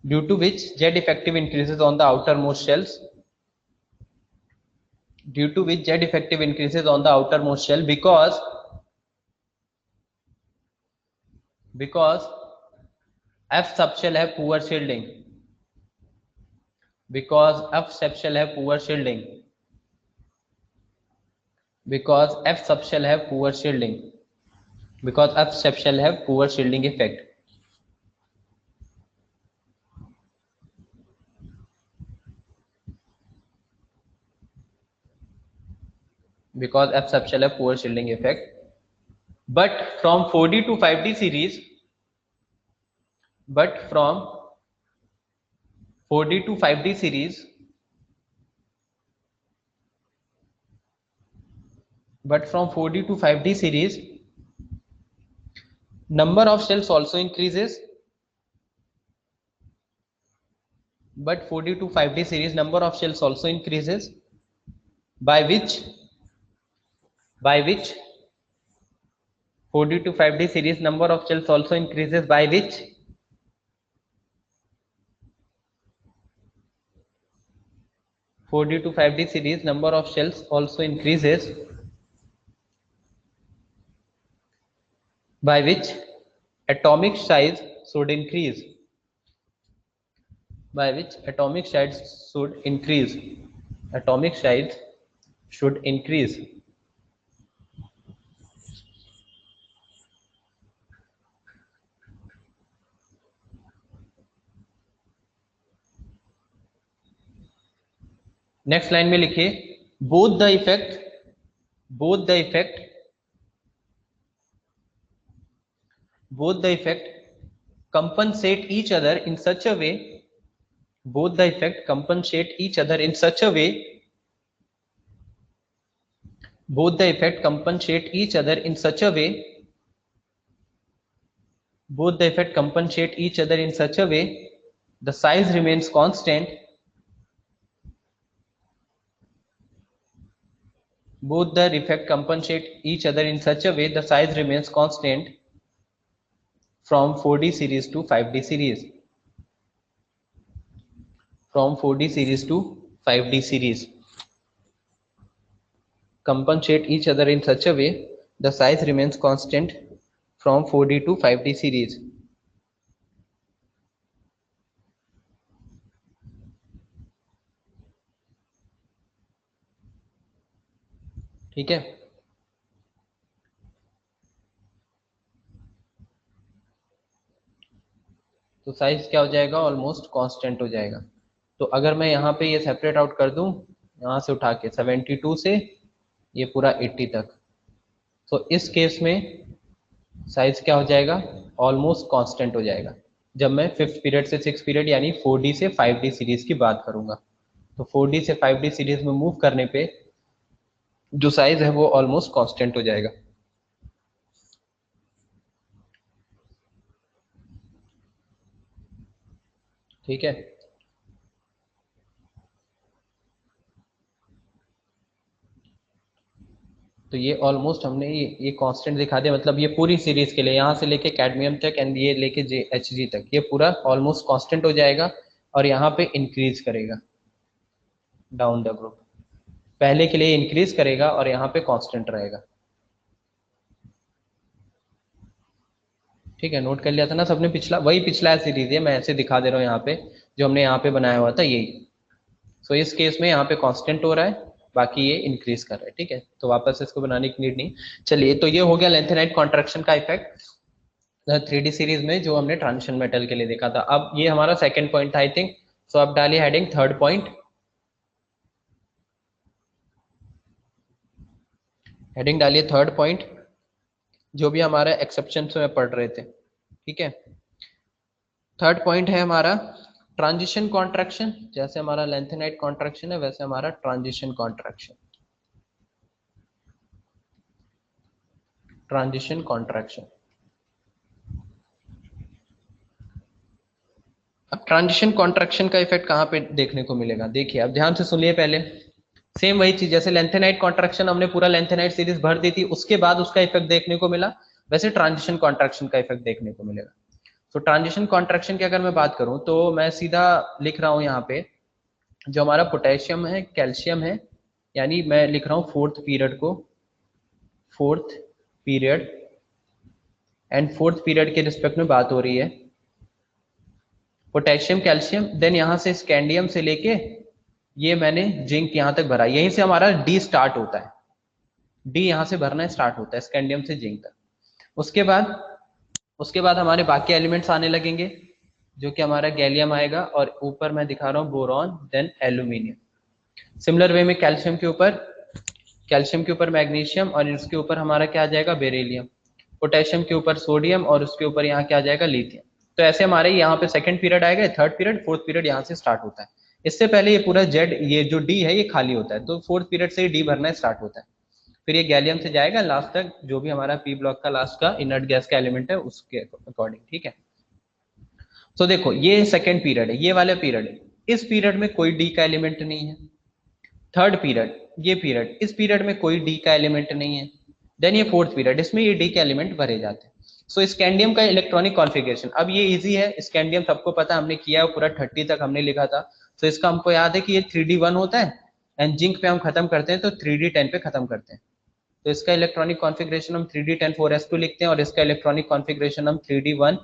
due to which Z effective increases on the outermost shells, due to which Z effective increases on the outermost shell, because F subshell have poor shielding, because F subshell have poor shielding, because F sub shall have poor shielding, because F sub shall have poor shielding effect. Because F sub shall have poor shielding effect. But from 4D to 5D series, but from 4D to 5D series, but from 4D to 5D series, number of shells also increases. But 4D to 5D series, number of shells also increases, by which 4D to 5D series number of shells also increases, by which 4D to 5D series number of shells also increases, by which atomic size should increase, by which atomic size should increase, atomic size should increase. Next line में लिखिए both the effect both the effect compensate each other in such a way, both the effect compensate each other in such a way, both the effect compensate each other in such a way, both the effect compensate each other in such a way, the size remains constant, both the effect compensate each other in such a way the size remains constant from 4D series to 5D series, from 4D series to 5D series, compensate each other in such a way the size remains constant from 4D to 5D series. ठीक है, तो size क्या हो जाएगा, almost constant हो जाएगा. तो अगर मैं यहाँ पे ये सेपरेट आउट कर दूं, यहाँ से उठा के 72 से ये पूरा 80 तक, तो इस केस में साइज क्या हो जाएगा, ऑलमोस्ट कांस्टेंट हो जाएगा. जब मैं 5th पीरियड से 6th पीरियड यानी 4D से 5D सीरीज की बात करूंगा, तो 4D से 5D सीरीज में मूव करने पे जो साइज है वो ऑलमोस्ट कांस्टेंट हो जाएगा. ठीक है, तो ये ऑलमोस्ट हमने ये कांस्टेंट दिखा दिया, मतलब ये पूरी सीरीज के लिए यहाँ से लेके कैडमियम तक एंड ये लेके HG तक ये पूरा ऑलमोस्ट कांस्टेंट हो जाएगा, और यहाँ पे इंक्रीज करेगा डाउन द ग्रुप, पहले के लिए इंक्रीज करेगा और यहाँ पे कांस्टेंट रहेगा. ठीक है, नोट कर लिया था ना सबने, पिछला वही पिछला सीरीज है, मैं ऐसे दिखा दे रहा हूँ यहाँ पे जो हमने यहाँ पे बनाया हुआ था यही. सो इस केस में यहाँ पे कांस्टेंट हो रहा है, बाकी ये इंक्रीज कर रहा है. ठीक है, तो वापस इसको बनाने की नीड नहीं. चलिए, तो ये हो गया लेंथेनाइट कॉन्ट्रैक्शन का इफेक्ट 3D सीरीज में जो हमने ट्रांजिशन मेटल के लिए देखा था. अब ये हमारा सेकंड पॉइंट था आई थिंक. सो अब डालिए हेडिंग थर्ड पॉइंट, हेडिंग डालिए थर्ड पॉइंट, जो भी हमारा एक्सेप्शन में पढ़ रहे थे. ठीक है, थर्ड पॉइंट है हमारा ट्रांजिशन कॉन्ट्रैक्शन. जैसे हमारा लेंथेनाइट कॉन्ट्रैक्शन है वैसे हमारा ट्रांजिशन कॉन्ट्रैक्शन, ट्रांजिशन कॉन्ट्रैक्शन. अब ट्रांजिशन कॉन्ट्रैक्शन का इफेक्ट कहाँ पे देखने को मिलेगा, देखिए अब ध्यान से सुनिए. पहले सेम वही चीज, जैसे लेंथेनाइट कॉन्ट्रैक्शन हमने पूरा लेंथेनाइट सीरीज भर दी थी, उसके बाद उसका इफेक्ट देखने को मिला, वैसे ट्रांजिशन कॉन्ट्रैक्शन का इफेक्ट देखने को मिलेगा. तो ट्रांजिशन कॉन्ट्रैक्शन की अगर मैं बात करूं तो मैं सीधा लिख रहा हूं यहाँ पे, जो हमारा पोटेशियम है, कैल्शियम है, यानी मैं लिख रहा हूँ 4th पीरियड को, 4th period, and 4th period के रिस्पेक्ट में बात हो रही है. पोटेशियम, कैल्शियम, देन यहाँ से स्कैंडियम से लेके ये मैंने जिंक यहाँ तक भरा, यहीं से हमारा डी स्टार्ट होता है. डी यहाँ से भरना स्टार्ट होता है स्कैंडियम से जिंक तक। उसके बाद हमारे बाकी एलिमेंट्स आने लगेंगे, जो कि हमारा गैलियम आएगा, और ऊपर मैं दिखा रहा हूँ boron, then aluminium. Similar way में कैल्शियम के ऊपर मैग्नीशियम, और इसके ऊपर हमारा क्या आ जाएगा, बेरिलियम। पोटेशियम के ऊपर सोडियम, और उसके ऊपर यहाँ क्या आ जाएगा, लिथियम। तो ऐसे हमारे यहाँ पे सेकंड पीरियड आएगा, थर्ड पीरियड, फोर्थ पीरियड यहाँ से स्टार्ट होता है। इससे पहले ये पूरा जेड, ये जो डी है ये खाली होता है, तो फोर्थ पीरियड से डी भरना स्टार्ट होता है। फिर ये गैलियम से जाएगा लास्ट तक, जो भी हमारा पी ब्लॉक का लास्ट का इनर्ट गैस का एलिमेंट है उसके अकॉर्डिंग, ठीक है। तो देखो ये सेकेंड पीरियड है, ये वाला पीरियड है, इस पीरियड में कोई डी का एलिमेंट नहीं है। थर्ड पीरियड, ये पीरियड, इस पीरियड में कोई डी का एलिमेंट नहीं है। देन ये फोर्थ पीरियड, इसमें ये डी के एलिमेंट भरे जाते हैं। सो स्कैंडियम का इलेक्ट्रॉनिक कॉन्फ़िगरेशन, अब ये इजी है, स्कैंडियम सबको पता, हमने किया है पूरा 30 तक हमने लिखा था। तो इसका हमको याद है कि ये 3D1 होता है, एंड जिंक पे हम खत्म करते हैं तो 3D10 पे खत्म करते हैं। तो इसका इलेक्ट्रॉनिक कॉन्फ़िगरेशन हम 3D10 4s2 लिखते हैं, और इसका इलेक्ट्रॉनिक कॉन्फ़िगरेशन हम 3D1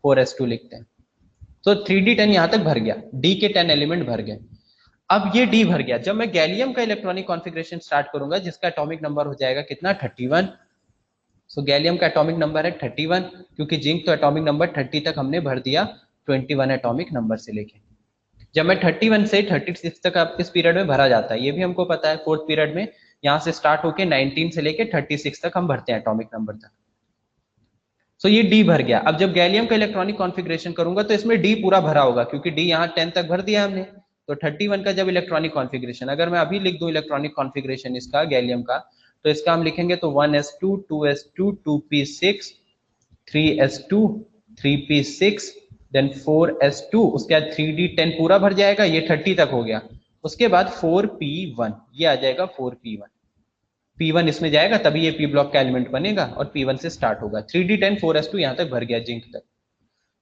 4s2 लिखते हैं। तो 3D10 यहाँ तक भर गया, डी के 10 एलिमेंट भर गए। अब ये डी भर गया, जब मैं गैलियम का इलेक्ट्रॉनिक कॉन्फ़िगरेशन स्टार्ट करूंगा, जिसका एटॉमिक नंबर हो जाएगा कितना, 31। सो गैलियम का एटॉमिक नंबर है 31, क्योंकि जिंक तो एटॉमिक नंबर 30 तक हमने भर दिया 21 एटॉमिक नंबर से लेके। जब मैं 31 से 36 तक अब इस पीरियड में भरा जाता है, ये भी हमको पता है। फोर्थ पीरियड में यहाँ से स्टार्ट होके 19 से लेके 36 तक हम भरते हैं एटॉमिक नंबर तक। सो ये डी भर गया। अब जब गैलियम का इलेक्ट्रॉनिक कॉन्फ़िगरेशन करूंगा तो इसमें डी पूरा भरा होगा, क्योंकि डी यहाँ 10 तक भर दिया हमने। तो 31 का जब इलेक्ट्रॉनिक कॉन्फ़िगरेशन, अगर मैं अभी लिख दूं इलेक्ट्रॉनिक कॉन्फ़िगरेशन इसका गैलियम का, तो इसका हम लिखेंगे तो 1s2 2s2 2p6 3s2 3p6 then 4s2, उसके बाद 3d10 पूरा भर जाएगा, ये 30 तक हो गया। उसके बाद 4p1, ये आ जाएगा 4p1, P1 इसमें जाएगा तभी ये P ब्लॉक का एलिमेंट बनेगा, और P1 से स्टार्ट होगा। 3d10 4s2 यहाँ तक भर गया जिंक तक।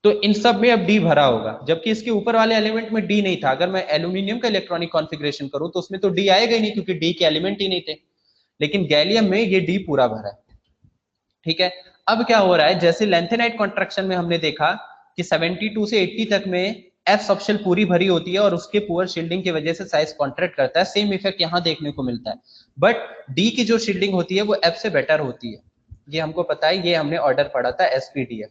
तो इन सब में अब डी भरा होगा, जबकि इसके ऊपर वाले एलिमेंट में डी नहीं था। अगर मैं एल्यूमिनियम का इलेक्ट्रॉनिक कॉन्फ़िगरेशन करूं तो उसमें तो डी आएगा ही नहीं, क्योंकि डी के एलिमेंट ही नहीं थे। लेकिन गैलियम में ये डी पूरा भरा है, ठीक है। अब क्या हो रहा है, जैसे लैंथेनाइट कॉन्ट्रैक्शन में हमने देखा कि 72 से 80 तक में एफ सबशेल पूरी भरी होती है, और उसके पुअर शील्डिंग की वजह से साइज कॉन्ट्रैक्ट करता है। सेम इफेक्ट यहाँ देखने को मिलता है, बट डी की जो शील्डिंग होती है वो एफ से बेटर होती है, ये हमको पता है, ये हमने ऑर्डर पढ़ा था एसपीडीएफ।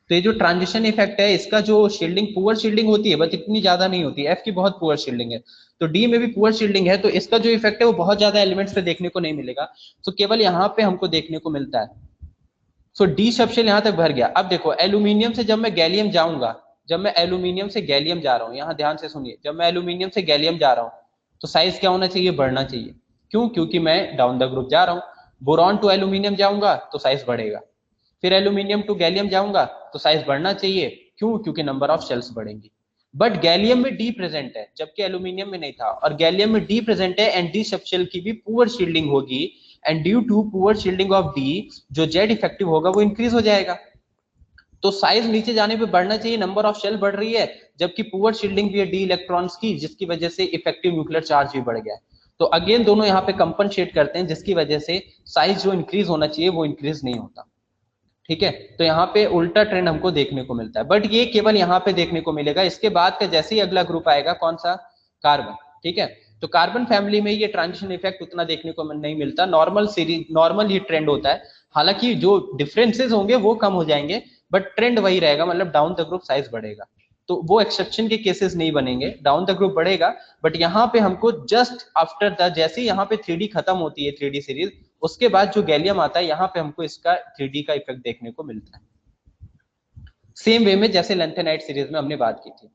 तो ये जो ट्रांजिशन इफेक्ट है, इसका जो शील्डिंग पुअर शील्डिंग होती है बट इतनी ज्यादा नहीं होती, एफ की बहुत पुअर शील्डिंग है, तो डी में भी पुअर शील्डिंग है, तो इसका जो इफेक्ट है वो बहुत ज्यादा एलिमेंट्स पे देखने को नहीं मिलेगा। तो केवल यहाँ पे हमको देखने को मिलता है। सो डी सबशेल यहाँ तक भर गया। अब देखो एल्यूमिनियम से जब मैं गैलियम जाऊंगा, जब मैं एल्यूमिनियम से गैलियम जा रहा हूँ, यहाँ ध्यान से सुनिए, जब मैं एल्यूमिनियम से गैलियम जा रहा हूँ तो साइज क्या होना चाहिए, बढ़ना चाहिए। क्यों, क्योंकि मैं डाउन द ग्रुप जा रहा हूँ। बोरॉन टू एल्यूमिनियम जाऊंगा तो साइज बढ़ेगा, फिर एल्यूमिनियम टू गैलियम जाऊंगा तो साइज बढ़ना चाहिए। क्यों, क्योंकि नंबर ऑफ शेल्स बढ़ेंगी। बट गैलियम में डी प्रेजेंट है, जबकि एल्यूमिनियम में नहीं था, और गैलियम में डी प्रेजेंट है, एंड डी सबशेल की भी पुअर शील्डिंग होगी, and due to poor shielding of D जो जेड इफेक्टिव होगा वो इंक्रीज हो जाएगा। तो साइज नीचे जाने पे बढ़ना चाहिए, नंबर ऑफ शेल बढ़ रही है, जबकि पुअर शील्डिंग भी है डी इलेक्ट्रॉन्स की, जिसकी वजह से इफेक्टिव न्यूक्लियर चार्ज भी बढ़ गया है। तो अगेन दोनों यहाँ पे कंपनसेट करते हैं, जिसकी वजह से साइज जो इंक्रीज होना चाहिए वो इंक्रीज नहीं होता, ठीक है। तो यहाँ पे उल्टा ट्रेंड हमको देखने को मिलता है, बट ये केवल यहाँ पे देखने को मिलेगा। इसके बाद का जैसे ही अगला ग्रुप आएगा, कौन सा, कार्बन, ठीक है। तो कार्बन फैमिली में ये ट्रांजिशन इफेक्ट उतना देखने को नहीं मिलता, नॉर्मल सीरीज, नॉर्मल ही ट्रेंड होता है। हालांकि जो डिफरेंसेस होंगे वो कम हो जाएंगे, बट ट्रेंड वही रहेगा, मतलब डाउन द ग्रुप साइज बढ़ेगा। तो वो एक्सेप्शन के केसेस नहीं बनेंगे, डाउन द ग्रुप बढ़ेगा। बट यहाँ पे हमको जस्ट आफ्टर द, जैसे यहाँ पे 3D खत्म होती है, 3D सीरीज, उसके बाद जो गैलियम आता है यहाँ पे हमको इसका 3D का इफेक्ट देखने को मिलता है। सेम वे में जैसे लैंथेनाइट सीरीज में हमने बात की थी,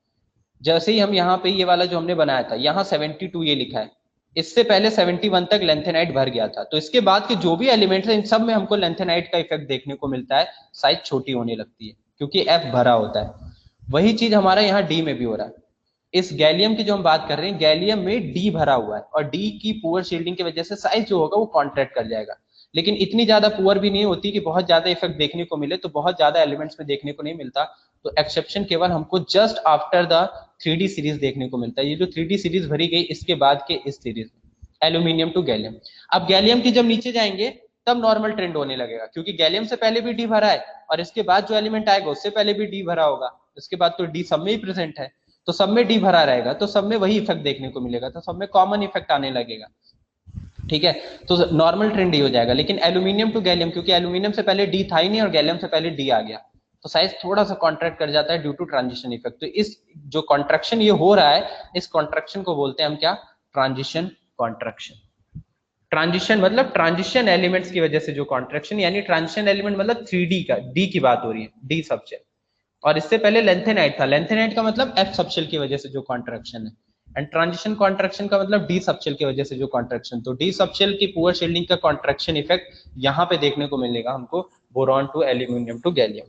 जैसे ही हम यहाँ पे ये वाला जो हमने बनाया था, यहाँ 72 ये लिखा है, इससे पहले 71 तक लेंथेनाइट भर गया था। तो इसके बाद के जो भी एलिमेंट्स हैं इन सब में हमको लेंथेनाइट का इफेक्ट देखने को मिलता है, साइज छोटी होने लगती है क्योंकि एफ भरा होता है। वही चीज हमारा यहाँ डी में भी हो रहा है। इस गैलियम की जो हम बात कर रहे हैं, गैलियम में डी भरा हुआ है, और डी की पुअर शील्डिंग की वजह से साइज जो होगा वो कॉन्ट्रैक्ट कर जाएगा, लेकिन इतनी ज्यादा पुअर भी नहीं होती कि बहुत ज्यादा इफेक्ट देखने को मिले। तो बहुत ज्यादा एलिमेंट्स में देखने को नहीं मिलता, तो एक्सेप्शन केवल हमको just after the 3D series देखने को मिलता है। ये जो 3D सीरीज भरी गई इसके बाद के इस सीरीज में एल्यूमिनियम टू गैलियम। अब गैलियम की जब नीचे जाएंगे तब नॉर्मल ट्रेंड होने लगेगा, क्योंकि गैलियम से पहले भी डी भरा है, और इसके बाद जो एलिमेंट आएगा उससे पहले भी डी भरा होगा, इसके बाद तो डी सब में ही प्रेजेंट है, तो सब में डी भरा रहेगा, तो सब में वही इफेक्ट देखने को मिलेगा, तो सब में कॉमन इफेक्ट आने लगेगा। ठीक है, तो नॉर्मल ट्रेंड डी हो जाएगा। लेकिन एल्यूमिनियम टू गैलियम, क्योंकि एल्यूमिनियम से पहले डी था ही नहीं और गैलियम से पहले डी आ गया, तो साइज थोड़ा सा कॉन्ट्रैक्ट कर जाता है ड्यू टू ट्रांजिशन इफेक्ट। तो इस जो कॉन्ट्रैक्शन ये हो रहा है, इस कॉन्ट्रैक्शन को बोलते हैं हम क्या, ट्रांजिशन कॉन्ट्रैक्शन। ट्रांजिशन मतलब ट्रांजिशन एलिमेंट्स की वजह से जो कॉन्ट्रैक्शन, यानी ट्रांजिशन एलिमेंट मतलब 3D का, डी की बात हो रही है, डी सबशेल। और इससे पहले लेंथेनाइट था, लेंथेनाइट का मतलब एफ सबशेल की वजह से जो कॉन्ट्रैक्शन है, एंड ट्रांजिशन कॉन्ट्रैक्शन का मतलब डी सबशेल की वजह से जो कॉन्ट्रैक्शन। तो डी सबशेल की पुअर शील्डिंग का कॉन्ट्रैक्शन इफेक्ट यहाँ पे देखने को मिलेगा हमको, boron to aluminium to gallium.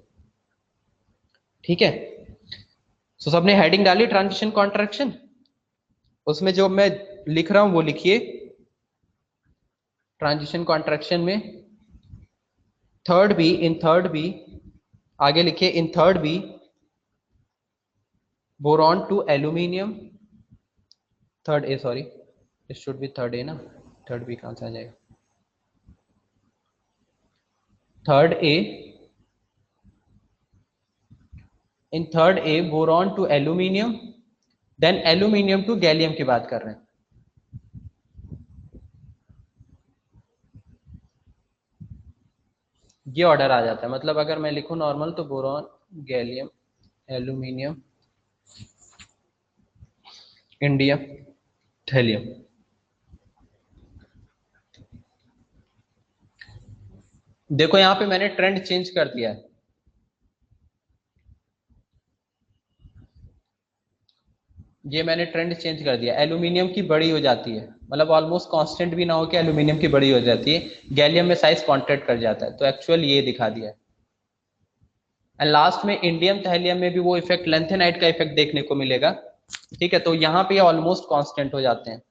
ठीक है, तो सबने हेडिंग डाली ट्रांजिशन कॉन्ट्रैक्शन, उसमें जो मैं लिख रहा हूं वो लिखिए। ट्रांजिशन कॉन्ट्रैक्शन में थर्ड बी आगे लिखिए, in third B boron to aluminium, third A sorry, it should be third A ना, थर्ड बी कहां से आ जाएगा, third A, in third A boron to aluminium, then aluminium to gallium की बात कर रहे हैं। ये ऑर्डर आ जाता है, मतलब अगर मैं लिखूं नॉर्मल तो boron, gallium, aluminium, indium, thallium. देखो यहां पे मैंने ट्रेंड चेंज कर दिया है, ये मैंने ट्रेंड चेंज कर दिया, एल्यूमिनियम की बड़ी हो जाती है, मतलब ऑलमोस्ट कांस्टेंट भी ना हो के एल्यूमिनियम की बड़ी हो जाती है, गैलियम में साइज कॉन्ट्रैक्ट कर जाता है, तो एक्चुअल ये दिखा दिया है। एंड लास्ट में इंडियम थैलियम में भी वो इफेक्ट, लेंथेनाइट का इफेक्ट देखने को मिलेगा। ठीक है, तो यहाँ पे ऑलमोस्ट कांस्टेंट हो जाते हैं,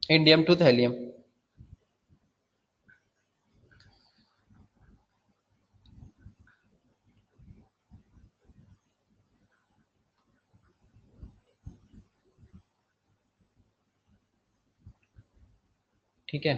इंडियम टू थैलियम। ठीक है,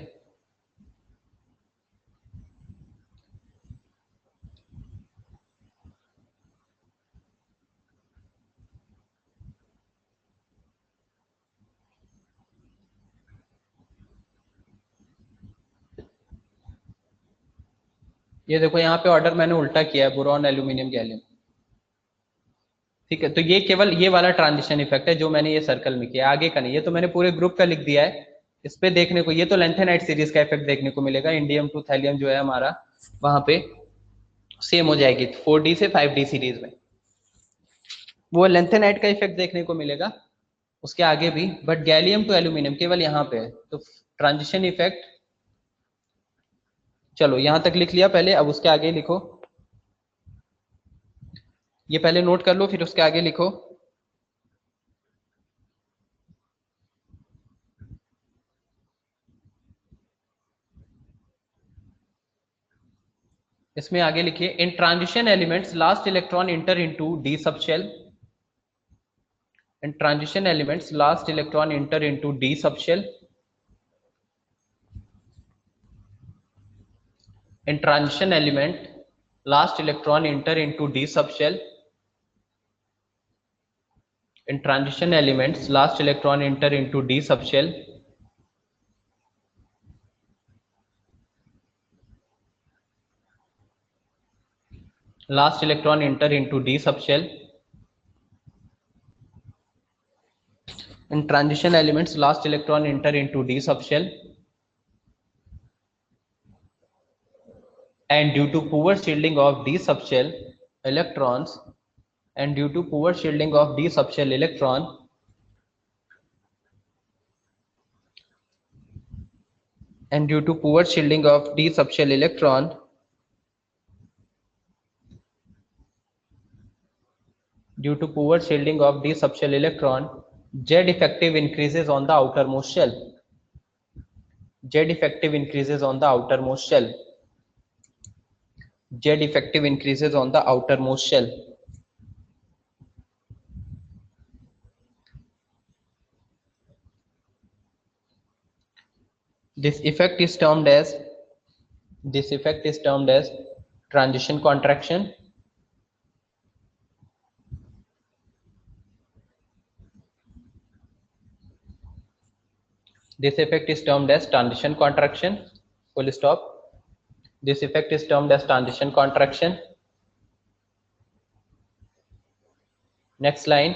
ये देखो यहाँ पे ऑर्डर मैंने उल्टा किया है, बोरॉन एल्यूमिनियम गैलियम। ठीक है, तो ये केवल ये वाला ट्रांजिशन इफेक्ट है जो मैंने ये सर्कल में किया, आगे का नहीं, ये तो मैंने पूरे ग्रुप का लिख दिया है। इस पे देखने को, ये तो लेंथेनाइट सीरीज का इफेक्ट देखने को मिलेगा, इंडियम टू थैलियम जो है हमारा वहां पे सेम हो जाएगी 4D से 5D सीरीज में, वो लेंथेनाइट का इफेक्ट देखने को मिलेगा उसके आगे भी, बट गैलियम टू एल्यूमिनियम केवल यहाँ पे है। तो ट्रांजिशन इफेक्ट, चलो यहां तक लिख लिया पहले, अब उसके आगे लिखो, ये पहले नोट कर लो फिर उसके आगे लिखो। इसमें आगे लिखिए, इन transition elements last electron inter into D subshell, in transition elements last electron inter into D subshell, in transition element last electron enter into d subshell, in transition elements last electron enter into d subshell, last electron enter into d subshell, in transition elements last electron enter into d subshell, and due to poor shielding of d subshell electrons, and due to poor shielding of d subshell electron, and due to poor shielding of d subshell electron, due to poor shielding of d subshell electron, Z effective increases on the outermost shell, Z effective increases on the outermost shell, Z effective increases on the outermost shell. This effect is termed as, this effect is termed as transition contraction, This effect is termed as transition contraction. Full stop. This effect is termed as transition contraction. Next line.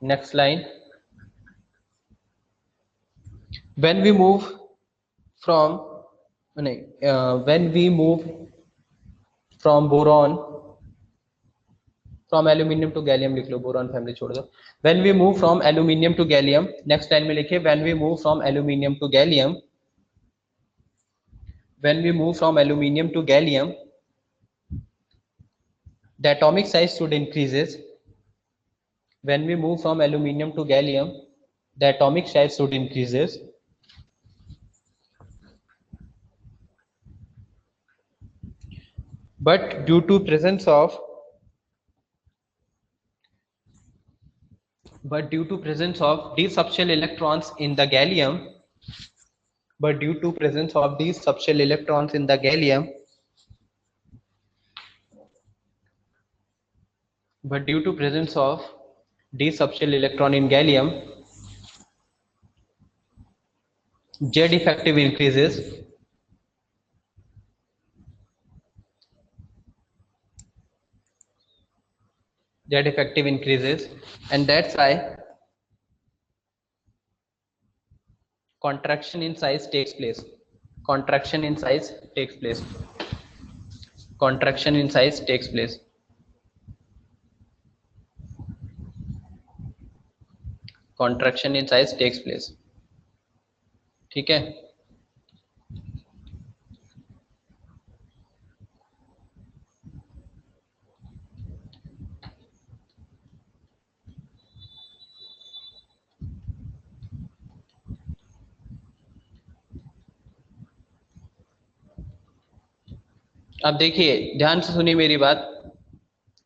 Next line. When we move from when we move from boron, from aluminium to gallium लिख लो, boron family छोड़ दो. When we move from aluminium to gallium, next line में लिखिए when we move from aluminium to gallium, when we move from aluminium to gallium, the atomic size should increases. When we move from aluminium to gallium, the atomic size should increases. But due to presence of these subshell electrons in the gallium, due to presence of these subshell electrons in the gallium, Z effective increases. Z effective increases, and that's why contraction in size takes place. Contraction in size takes place. Contraction in size takes place. Contraction in size takes place. ठीक है. अब देखिए, ध्यान से सुनिए मेरी बात.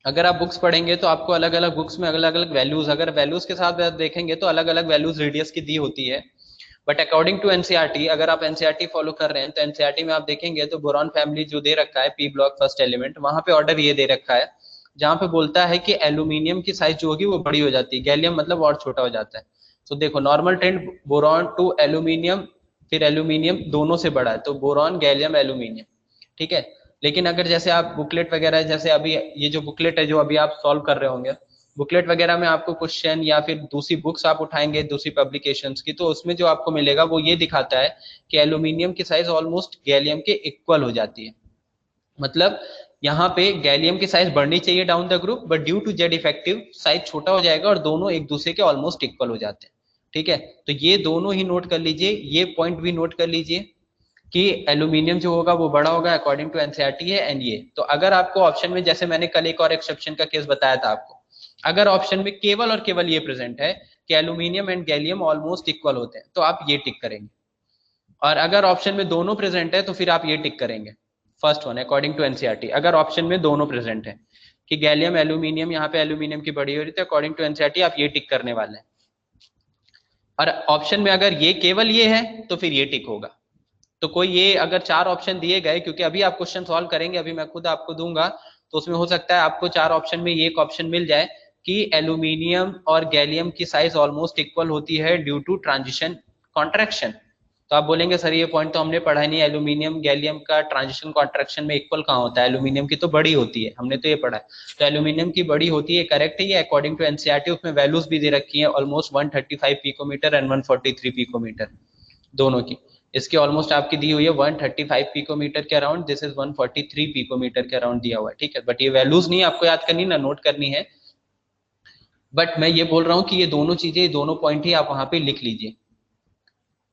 अगर आप बुक्स पढ़ेंगे तो आपको अलग अलग बुक्स में अलग अलग वैल्यूज, अगर वैल्यूज के साथ देखेंगे तो अलग अलग वैल्यूज रेडियस की दी होती है. बट अकॉर्डिंग टू एनसीईआरटी, अगर आप एनसीईआरटी फॉलो कर रहे हैं तो एनसीईआरटी में आप देखेंगे तो बोरॉन फैमिली जो दे रखा है, पी ब्लॉक फर्स्ट एलिमेंट, वहां पे ऑर्डर ये दे रखा है जहां पे बोलता है कि एल्यूमिनियम की साइज जो होगी वो बड़ी हो जाती है, गैलियम मतलब और छोटा हो जाता है. तो देखो normal trend boron to aluminium, फिर एल्यूमिनियम दोनों से बड़ा है, तो बोरॉन गैलियम एल्यूमिनियम. ठीक है. लेकिन अगर जैसे आप बुकलेट वगैरह, जैसे अभी ये जो बुकलेट है जो अभी आप सॉल्व कर रहे होंगे, बुकलेट वगैरह में आपको क्वेश्चन या फिर दूसरी बुक्स आप उठाएंगे दूसरी पब्लिकेशंस की, तो उसमें जो आपको मिलेगा वो ये दिखाता है कि एल्यूमिनियम की साइज ऑलमोस्ट गैलियम के इक्वल हो जाती है. मतलब यहाँ पे गैलियम की साइज बढ़नी चाहिए down the group, but due to Z effective size छोटा हो जाएगा और दोनों एक दूसरे के ऑलमोस्ट इक्वल हो जाते हैं. ठीक है. तो ये दोनों ही नोट कर लीजिए, ये पॉइंट भी नोट कर लीजिए कि एल्यूमिनियम जो होगा वो बड़ा होगा अकॉर्डिंग टू एनसीईआरटी है. एंड ये तो अगर आपको ऑप्शन में, जैसे मैंने कल एक और एक्सेप्शन का केस बताया था आपको, अगर ऑप्शन में केवल और केवल ये प्रेजेंट है कि aluminium and gallium almost equal होते हैं, तो आप ये टिक करेंगे. और अगर ऑप्शन में दोनों प्रेजेंट है तो फिर आप ये टिक करेंगे, first one according to NCERT. अगर ऑप्शन में दोनों प्रेजेंट है कि गैलियम एल्यूमिनियम, यहाँ पे एल्यूमिनियम की बड़ी हो रही है, अकॉर्डिंग टू एनसीईआरटी आप ये टिक करने वाले हैं. और ऑप्शन में अगर ये केवल ये है तो फिर ये टिक होगा. तो कोई ये अगर 4 ऑप्शन दिए गए, क्योंकि अभी आप क्वेश्चन सॉल्व करेंगे, अभी मैं खुद आपको दूंगा, तो उसमें हो सकता है आपको 4 ऑप्शन में ये एक ऑप्शन मिल जाए कि एल्यूमिनियम और गैलियम की साइज ऑलमोस्ट इक्वल होती है ड्यू टू ट्रांजिशन कॉन्ट्रैक्शन. तो आप बोलेंगे सर ये पॉइंट तो हमने पढ़ा ही नहीं, एल्यूमिनियम गैलियम का ट्रांजिशन कॉन्ट्रैक्शन में इक्वल कहाँ होता है, एल्यूमिनियम की तो बड़ी होती है, हमने तो ये पढ़ा है. तो एल्यूमिनियम की बड़ी होती है, करेक्ट है ये अकॉर्डिंग टू एनसीईआरटी. उसमें वैल्यूज भी दे रखी है, ऑलमोस्ट 135 पिकोमीटर एंड 143 पिकोमीटर दोनों की. इसकी ऑलमोस्ट आपकी दी हुई है 135 पिकोमीटर के अराउंड, दिस इज 143 पिकोमीटर के अराउंड दिया हुआ है. ठीक है. बट ये वैल्यूज नहीं आपको याद करनी ना, नोट करनी है. बट मैं ये बोल रहा हूँ कि ये दोनों चीजें, दोनों पॉइंट ही आप वहां पे लिख लीजिए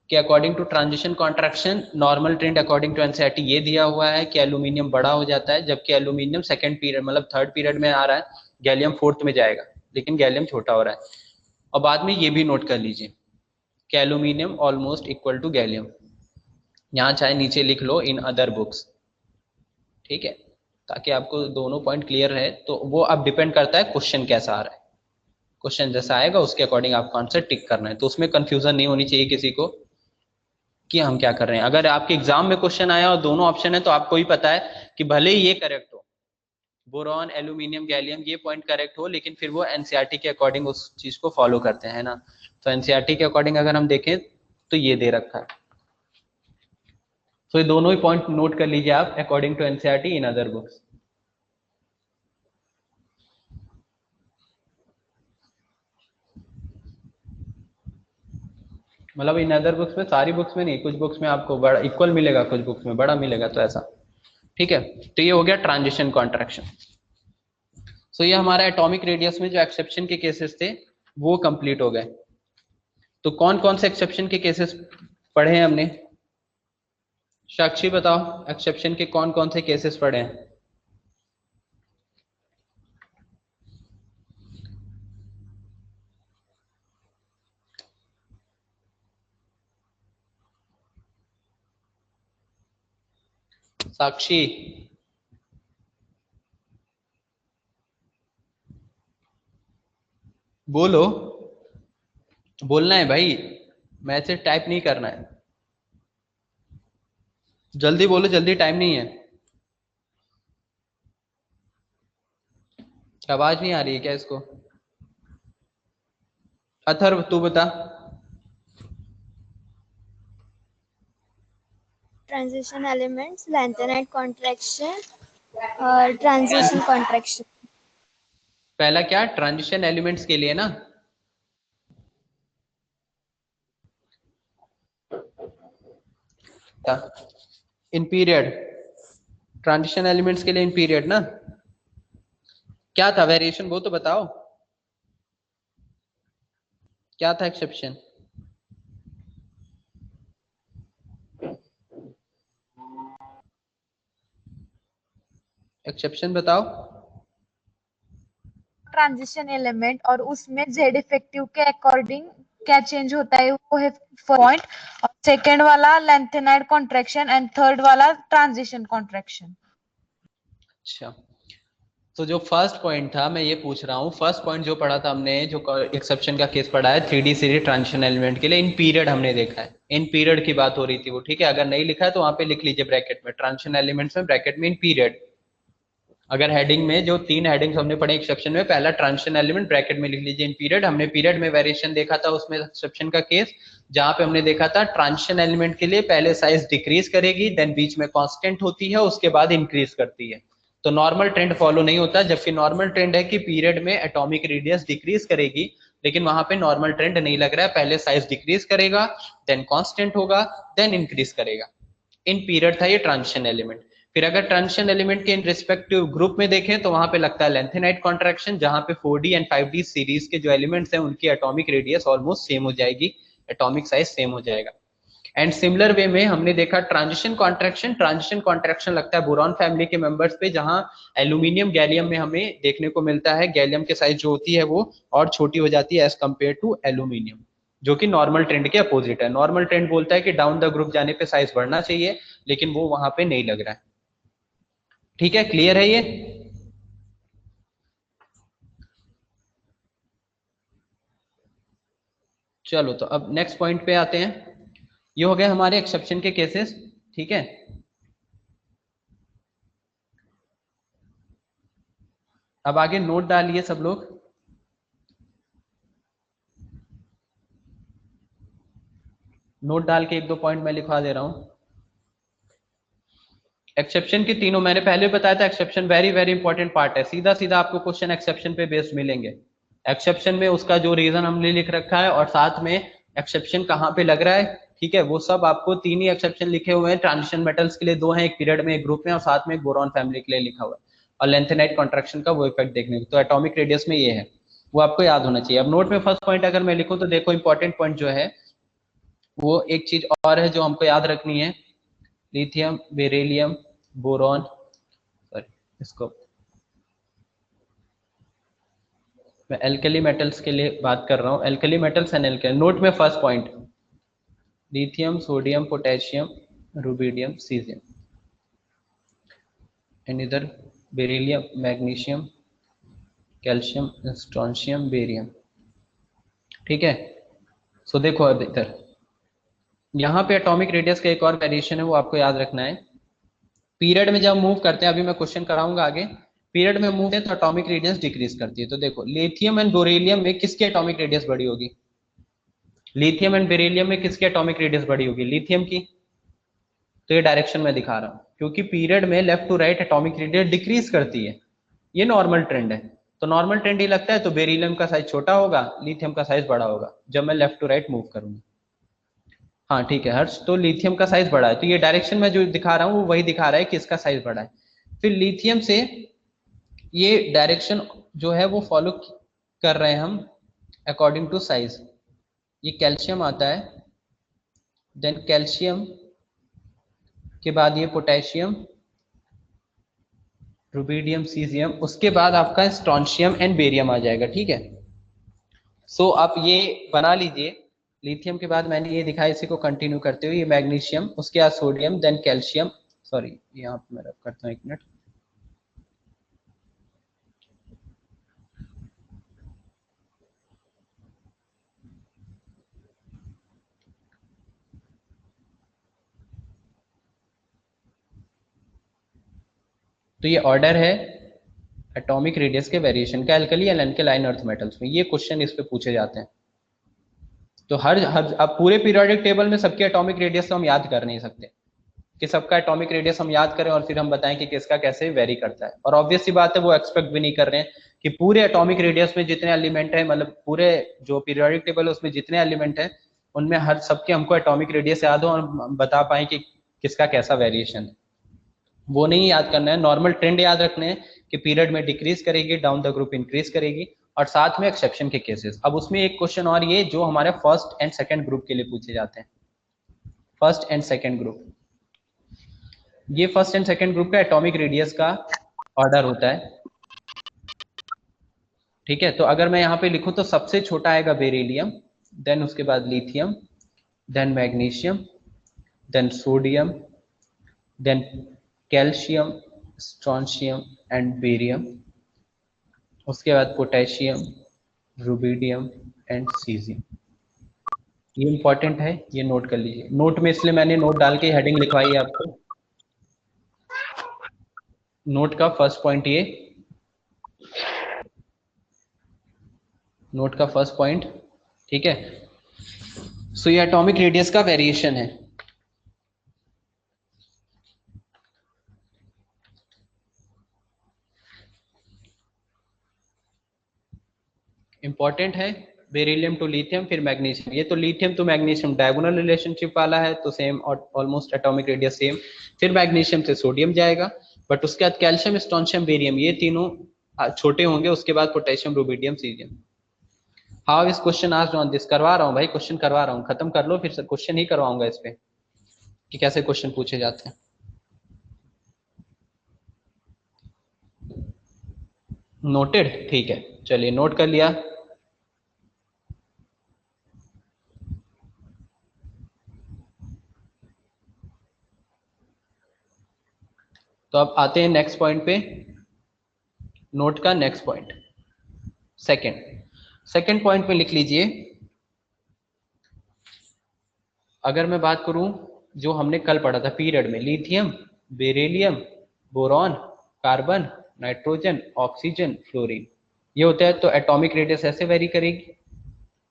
कि according to transition contraction normal trend according to NCERT ये दिया हुआ है कि एल्यूमिनियम बड़ा हो जाता है, जबकि एल्यूमिनियम सेकंड पीरियड मतलब थर्ड पीरियड में आ रहा है, गैलियम फोर्थ में जाएगा, लेकिन गैलियम छोटा हो रहा है. और बाद में ये भी नोट कर लीजिए कि aluminium almost equal to gallium, यहाँ चाहे नीचे लिख लो इन अदर बुक्स. ठीक है. ताकि आपको दोनों पॉइंट क्लियर रहे. तो वो अब डिपेंड करता है क्वेश्चन कैसा आ रहा है, क्वेश्चन जैसा आएगा उसके अकॉर्डिंग आपको आंसर टिक करना है. तो उसमें कंफ्यूजन नहीं होनी चाहिए किसी को कि हम क्या कर रहे हैं. अगर आपके एग्जाम में क्वेश्चन आया और दोनों ऑप्शन है तो आपको ही पता है कि भले ही ये करेक्ट हो, बोरॉन, एल्यूमिनियम, गैलियम, ये पॉइंट करेक्ट हो, लेकिन फिर वो एनसीईआरटी के अकॉर्डिंग उस चीज को फॉलो करते हैं ना। तो एनसीईआरटी के अकॉर्डिंग अगर हम देखें तो ये दे रखा है। तो ये दोनों ही पॉइंट नोट कर लीजिए आप, according to NCERT in other books. मतलब इन अदर बुक्स में, सारी बुक्स में नहीं, कुछ बुक्स में आपको बड़ा इक्वल मिलेगा, कुछ बुक्स में बड़ा मिलेगा, तो ऐसा। ठीक है, तो ये हो गया ट्रांजिशन कॉन्ट्रैक्शन। सो ये हमारा एटॉमिक रेडियस में जो एक्सेप्शन के केसेस थे वो कंप्लीट हो गए। तो कौन कौन से एक्सेप्शन के केसेस पढ़े हैं हमने? साक्षी बताओ, एक्सेप्शन के कौन कौन से केसेस पढ़े हैं? साक्षी, बोलो, बोलना है भाई, मैसेज टाइप नहीं करना है, जल्दी बोलो, जल्दी, टाइम नहीं है। आवाज नहीं आ रही है क्या इसको? अथर्व तू बता। ट्रांजिशन एलिमेंट्स, लैंथेनाइट कॉन्ट्रैक्शन और ट्रांजिशन कॉन्ट्रैक्शन। पहला क्या? ट्रांजिशन एलिमेंट्स के लिए ना? इन पीरियड, ट्रांजिशन एलिमेंट्स के लिए इन पीरियड ना? क्या था वेरिएशन वो तो बताओ, क्या था एक्सेप्शन? एक्सेप्शन बताओ। ट्रांजिशन एलिमेंट और उसमें जेड इफेक्टिव के अकॉर्डिंग क्या चेंज होता है वो है पॉइंट, और सेकंड वाला लेंथेनाइड कॉन्ट्रैक्शन एंड थर्ड वाला ट्रांजिशन कॉन्ट्रैक्शन। अच्छा, तो जो फर्स्ट पॉइंट था मैं ये पूछ रहा हूँ, फर्स्ट पॉइंट जो पढ़ा था हमने, जो एक्सेप्शन का केस पढ़ा है 3D सीरीज ट्रांजिशन एलिमेंट के लिए, इन पीरियड हमने देखा है, इन पीरियड की बात हो रही थी वो। ठीक है, अगर नहीं लिखा है तो वहां पे लिख लीजिए ब्रैकेट में, ट्रांजिशन एलिमेंट्स में ब्रैकेट में इन पीरियड। अगर हेडिंग में जो 3 हेडिंग्स हमने पढ़े एक्सेप्शन में, पहला ट्रांजिशन एलिमेंट, ब्रैकेट में लिख लीजिए इन पीरियड। हमने पीरियड में वेरिएशन देखा था उसमें एक्सेप्शन का केस, जहां पे हमने देखा था ट्रांजिशन एलिमेंट के लिए पहले साइज डिक्रीज करेगी, देन बीच में कांस्टेंट होती है, उसके बाद इंक्रीज करती है। तो नॉर्मल ट्रेंड फॉलो नहीं होता, जबकि नॉर्मल ट्रेंड है कि पीरियड में एटॉमिक रेडियस डिक्रीज करेगी, लेकिन वहां पे नॉर्मल ट्रेंड नहीं लग रहा है, पहले साइज डिक्रीज करेगा, देन कांस्टेंट होगा, देन इंक्रीज करेगा। इन पीरियड था ये ट्रांजिशन एलिमेंट। फिर अगर ट्रांजिशन एलिमेंट के इन रिस्पेक्टिव ग्रुप में देखें तो वहां पे लगता है लेंथेनाइट कॉन्ट्रैक्शन, जहां पे 4D एंड 5D सीरीज के जो एलिमेंट्स हैं उनकी एटॉमिक रेडियस ऑलमोस्ट सेम हो जाएगी, एटॉमिक साइज सेम हो जाएगा। एंड सिमिलर वे में हमने देखा ट्रांजिशन कॉन्ट्रैक्शन, ट्रांजिशन कॉन्ट्रैक्शन लगता है बोरॉन फैमिली के मेंबर्स पे, जहां एल्यूमिनियम गैलियम में हमें देखने को मिलता है गैलियम के साइज जो होती है वो और छोटी हो जाती है एज कंपेयर टू एल्यूमिनियम, जो कि नॉर्मल ट्रेंड के अपोजिट है। नॉर्मल ट्रेंड बोलता है कि डाउन द ग्रुप जाने पे साइज बढ़ना चाहिए, लेकिन वो वहां पे नहीं लग रहा है। ठीक है, क्लियर है ये? चलो, तो अब नेक्स्ट पॉइंट पे आते हैं। ये हो गए हमारे एक्सेप्शन के केसेस। ठीक है, अब आगे नोट डालिए सब लोग। नोट डाल के एक दो पॉइंट मैं लिखवा दे रहा हूं। एक्सेप्शन के तीनों मैंने पहले बताया था, exception very very important part है, सीधा सीधा आपको क्वेश्चन एक्सेप्शन पे बेस्ड मिलेंगे। एक्सेप्शन में उसका जो रीजन हमने लिख रखा है और साथ में एक्सेप्शन कहाँ पे लग रहा है, ठीक है, वो सब आपको 3 ही एक्सेप्शन लिखे हुए हैं। ट्रांजिशन मेटल्स के लिए 2 हैं, एक पीरियड में एक ग्रुप में, और साथ में एक बोरॉन फैमिली के लिए लिखा हुआ है, और लेंथेनाइट कॉन्ट्रैक्शन का वो इफेक्ट देखने को। तो एटॉमिक रेडियस में ये है, वो आपको याद होना चाहिए। अब नोट में फर्स्ट पॉइंट अगर मैं लिखूं तो देखो इंपॉर्टेंट पॉइंट जो है वो एक चीज और है जो हमको याद रखनी है, लिथियम, बेरिलियम, बोरॉन, सॉरी इसको मैं एल्कली मेटल्स के लिए बात कर रहा हूँ, alkali metals and alkali. Note में first point lithium, sodium, potassium, rubidium, caesium, and इधर beryllium, magnesium, calcium, strontium, barium. ठीक है, सो देखो अब इधर यहाँ पे एटॉमिक रेडियस का एक और वेरिएशन है, वो आपको याद रखना है। पीरियड में जब मूव करते हैं, अभी मैं क्वेश्चन कराऊंगा आगे, पीरियड में मूव है तो एटॉमिक रेडियस डिक्रीज करती है। तो देखो लिथियम एंड बेरिलियम में किसकी एटॉमिक रेडियस बड़ी होगी? लिथियम एंड बेरिलियम में किसकी एटॉमिक रेडियस बड़ी होगी? लिथियम की। तो ये डायरेक्शन में दिखा रहा हूं, क्योंकि पीरियड में left to right atomic radius decrease करती है, ये नॉर्मल ट्रेंड है। तो नॉर्मल ट्रेंड ये लगता है, तो बेरिलियम का साइज छोटा होगा, लिथियम का साइज बड़ा होगा जब मैं लेफ्ट टू राइट मूव करूंगा। हाँ ठीक है हर्ष, तो लिथियम का साइज बड़ा है, तो ये डायरेक्शन में जो दिखा रहा हूँ वही दिखा रहा है कि इसका साइज बड़ा है। फिर लिथियम से ये डायरेक्शन जो है वो फॉलो कर रहे हैं हम अकॉर्डिंग टू साइज। ये कैल्शियम आता है, देन कैल्शियम के बाद ये पोटेशियम, रुबिडियम, सीजियम, उसके बाद आपका स्ट्रोंशियम एंड बेरियम आ जाएगा। ठीक है, सो आप ये बना लीजिए। लिथियम के बाद मैंने ये दिखाया, इसी को कंटिन्यू करते हुए ये मैग्नीशियम, उसके बाद सोडियम, देन कैल्शियम, सॉरी यहाँ पे मैं रब करता हूँ एक मिनट। तो ये ऑर्डर है एटॉमिक रेडियस के वेरिएशन का alkali and alkaline earth metals में। ये क्वेश्चन इस पे पूछे जाते हैं। तो हर अब पूरे पीरियोडिक टेबल में सबके एटॉमिक रेडियस तो हम याद कर नहीं सकते कि सबका एटॉमिक रेडियस हम याद करें और फिर हम बताएं कि किसका कैसे वेरी करता है। और ऑब्वियस सी बात है वो एक्सपेक्ट भी नहीं कर रहे हैं कि पूरे एटॉमिक रेडियस में जितने एलिमेंट है, मतलब पूरे जो पीरियोडिक टेबल है उसमें जितने एलिमेंट है उनमें हर सबके हमको एटॉमिक रेडियस याद हो और बता पाए कि किसका कैसा वेरिएशन है। वो नहीं याद करना है, नॉर्मल ट्रेंड याद रखने हैं कि पीरियड में डिक्रीज करेगी, डाउन द ग्रुप इंक्रीज करेगी, और साथ में एक्सेप्शन के केसेस। अब उसमें एक क्वेश्चन और ये जो हमारे फर्स्ट एंड सेकंड ग्रुप के लिए पूछे जाते हैं। फर्स्ट एंड सेकंड ग्रुप, ये फर्स्ट एंड सेकंड ग्रुप का एटॉमिक रेडियस का ऑर्डर होता है। ठीक है, तो अगर मैं यहाँ पे लिखूं तो सबसे छोटा आएगा बेरिलियम, देन उसके बाद lithium, then magnesium, then sodium, then calcium, strontium and barium, उसके बाद पोटेशियम, रुबिडियम एंड सीजियम। ये इंपॉर्टेंट है, ये नोट कर लीजिए। नोट में इसलिए मैंने नोट डाल के हेडिंग लिखवाई है आपको। नोट का फर्स्ट पॉइंट ये, नोट का फर्स्ट पॉइंट, ठीक है। सो ये एटॉमिक रेडियस का वेरिएशन है। इंपॉर्टेंट है, बेरिलियम टू लिथियम, फिर मैग्नीशियम। ये तो lithium to magnesium diagonal relationship वाला है, तो सेम और ऑलमोस्ट एटॉमिक रेडियस सेम। फिर मैग्नीशियम से सोडियम जाएगा, बट उसके बाद कैल्शियम, स्ट्रोंशियम, बेरियम, ये तीनों छोटे होंगे। उसके बाद पोटेशियम, रुबिडियम, सीजियम। हाउ इस क्वेश्चन आस्क्ड ऑन दिस, करवा रहा हूँ भाई, क्वेश्चन करवा रहा हूँ, खत्म कर लो फिर क्वेश्चन ही करवाऊंगा इस पे कि कैसे क्वेश्चन पूछे जाते हैं। नोटेड, ठीक है, चलिए नोट कर लिया। तो अब आते हैं नेक्स्ट पॉइंट पे। नोट का नेक्स्ट पॉइंट, सेकंड पॉइंट में लिख लीजिए। अगर मैं बात करूं जो हमने कल पढ़ा था पीरियड में, lithium, beryllium, boron, carbon, nitrogen, oxygen, fluorine, ये होता है। तो एटॉमिक रेडियस ऐसे वेरी करेगी,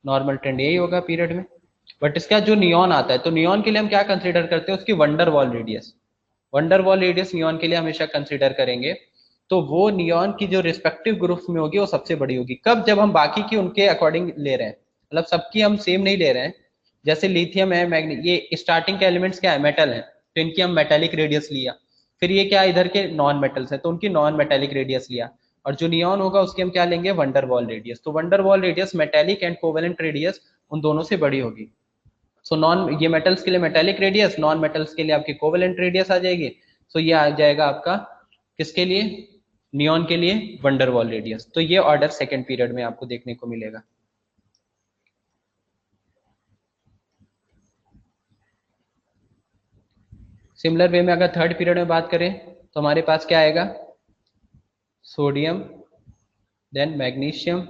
नॉर्मल ट्रेंड यही होगा पीरियड में। बट इसका जो नियॉन आता है, तो नियॉन के लिए हम क्या कंसीडर करते हैं, उसकी wonder wall radius. Wonder wall radius neon के लिए हमेशा कंसीडर करेंगे। तो वो नियॉन की जो रिस्पेक्टिव ग्रुप्स में होगी वो सबसे बड़ी होगी। कब? जब हम बाकी की उनके अकॉर्डिंग ले रहे हैं, मतलब सबकी हम सेम नहीं ले रहे हैं। जैसे लिथियम है, मैग्नीशियम, ये स्टार्टिंग के एलिमेंट्स क्या है, मेटल है, तो इनकी हम मेटेलिक रेडियस लिया। फिर ये क्या, इधर के नॉन मेटल्स है तो उनकी नॉन मेटेलिक रेडियस लिया। और जो नियॉन होगा उसकी हम क्या लेंगे, वंडर वॉल रेडियस। तो wonder wall radius metallic and covalent radius उन दोनों से बड़ी होगी। सो नॉन, ये मेटल्स के लिए मेटेलिक रेडियस, नॉन मेटल्स के लिए आपकी कोवेलेंट रेडियस आ जाएगी। सो ये आ जाएगा आपका किसके लिए, नियॉन के लिए वंडर वॉल रेडियस। तो ये ऑर्डर सेकंड पीरियड में आपको देखने को मिलेगा। सिमिलर वे में अगर थर्ड पीरियड में बात करें तो हमारे पास क्या आएगा, sodium, then magnesium,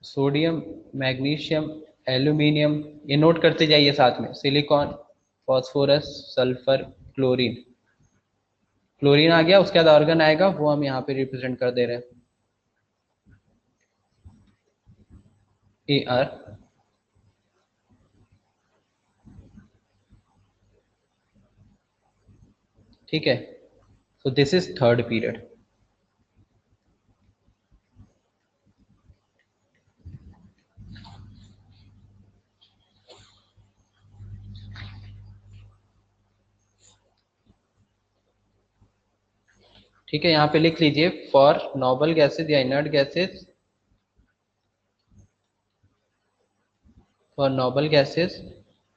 sodium, magnesium, aluminium, ये नोट करते जाइए साथ में, silicon, phosphorus, sulphur, chlorine, chlorine आ गया, उसके बाद ऑर्गन आएगा, वो हम यहाँ पे रिप्रेजेंट कर दे रहे हैं AR। ठीक है, so this is third period। ठीक है, यहाँ पे लिख लीजिए फॉर नोबल गैसेज या inert gases, for noble gases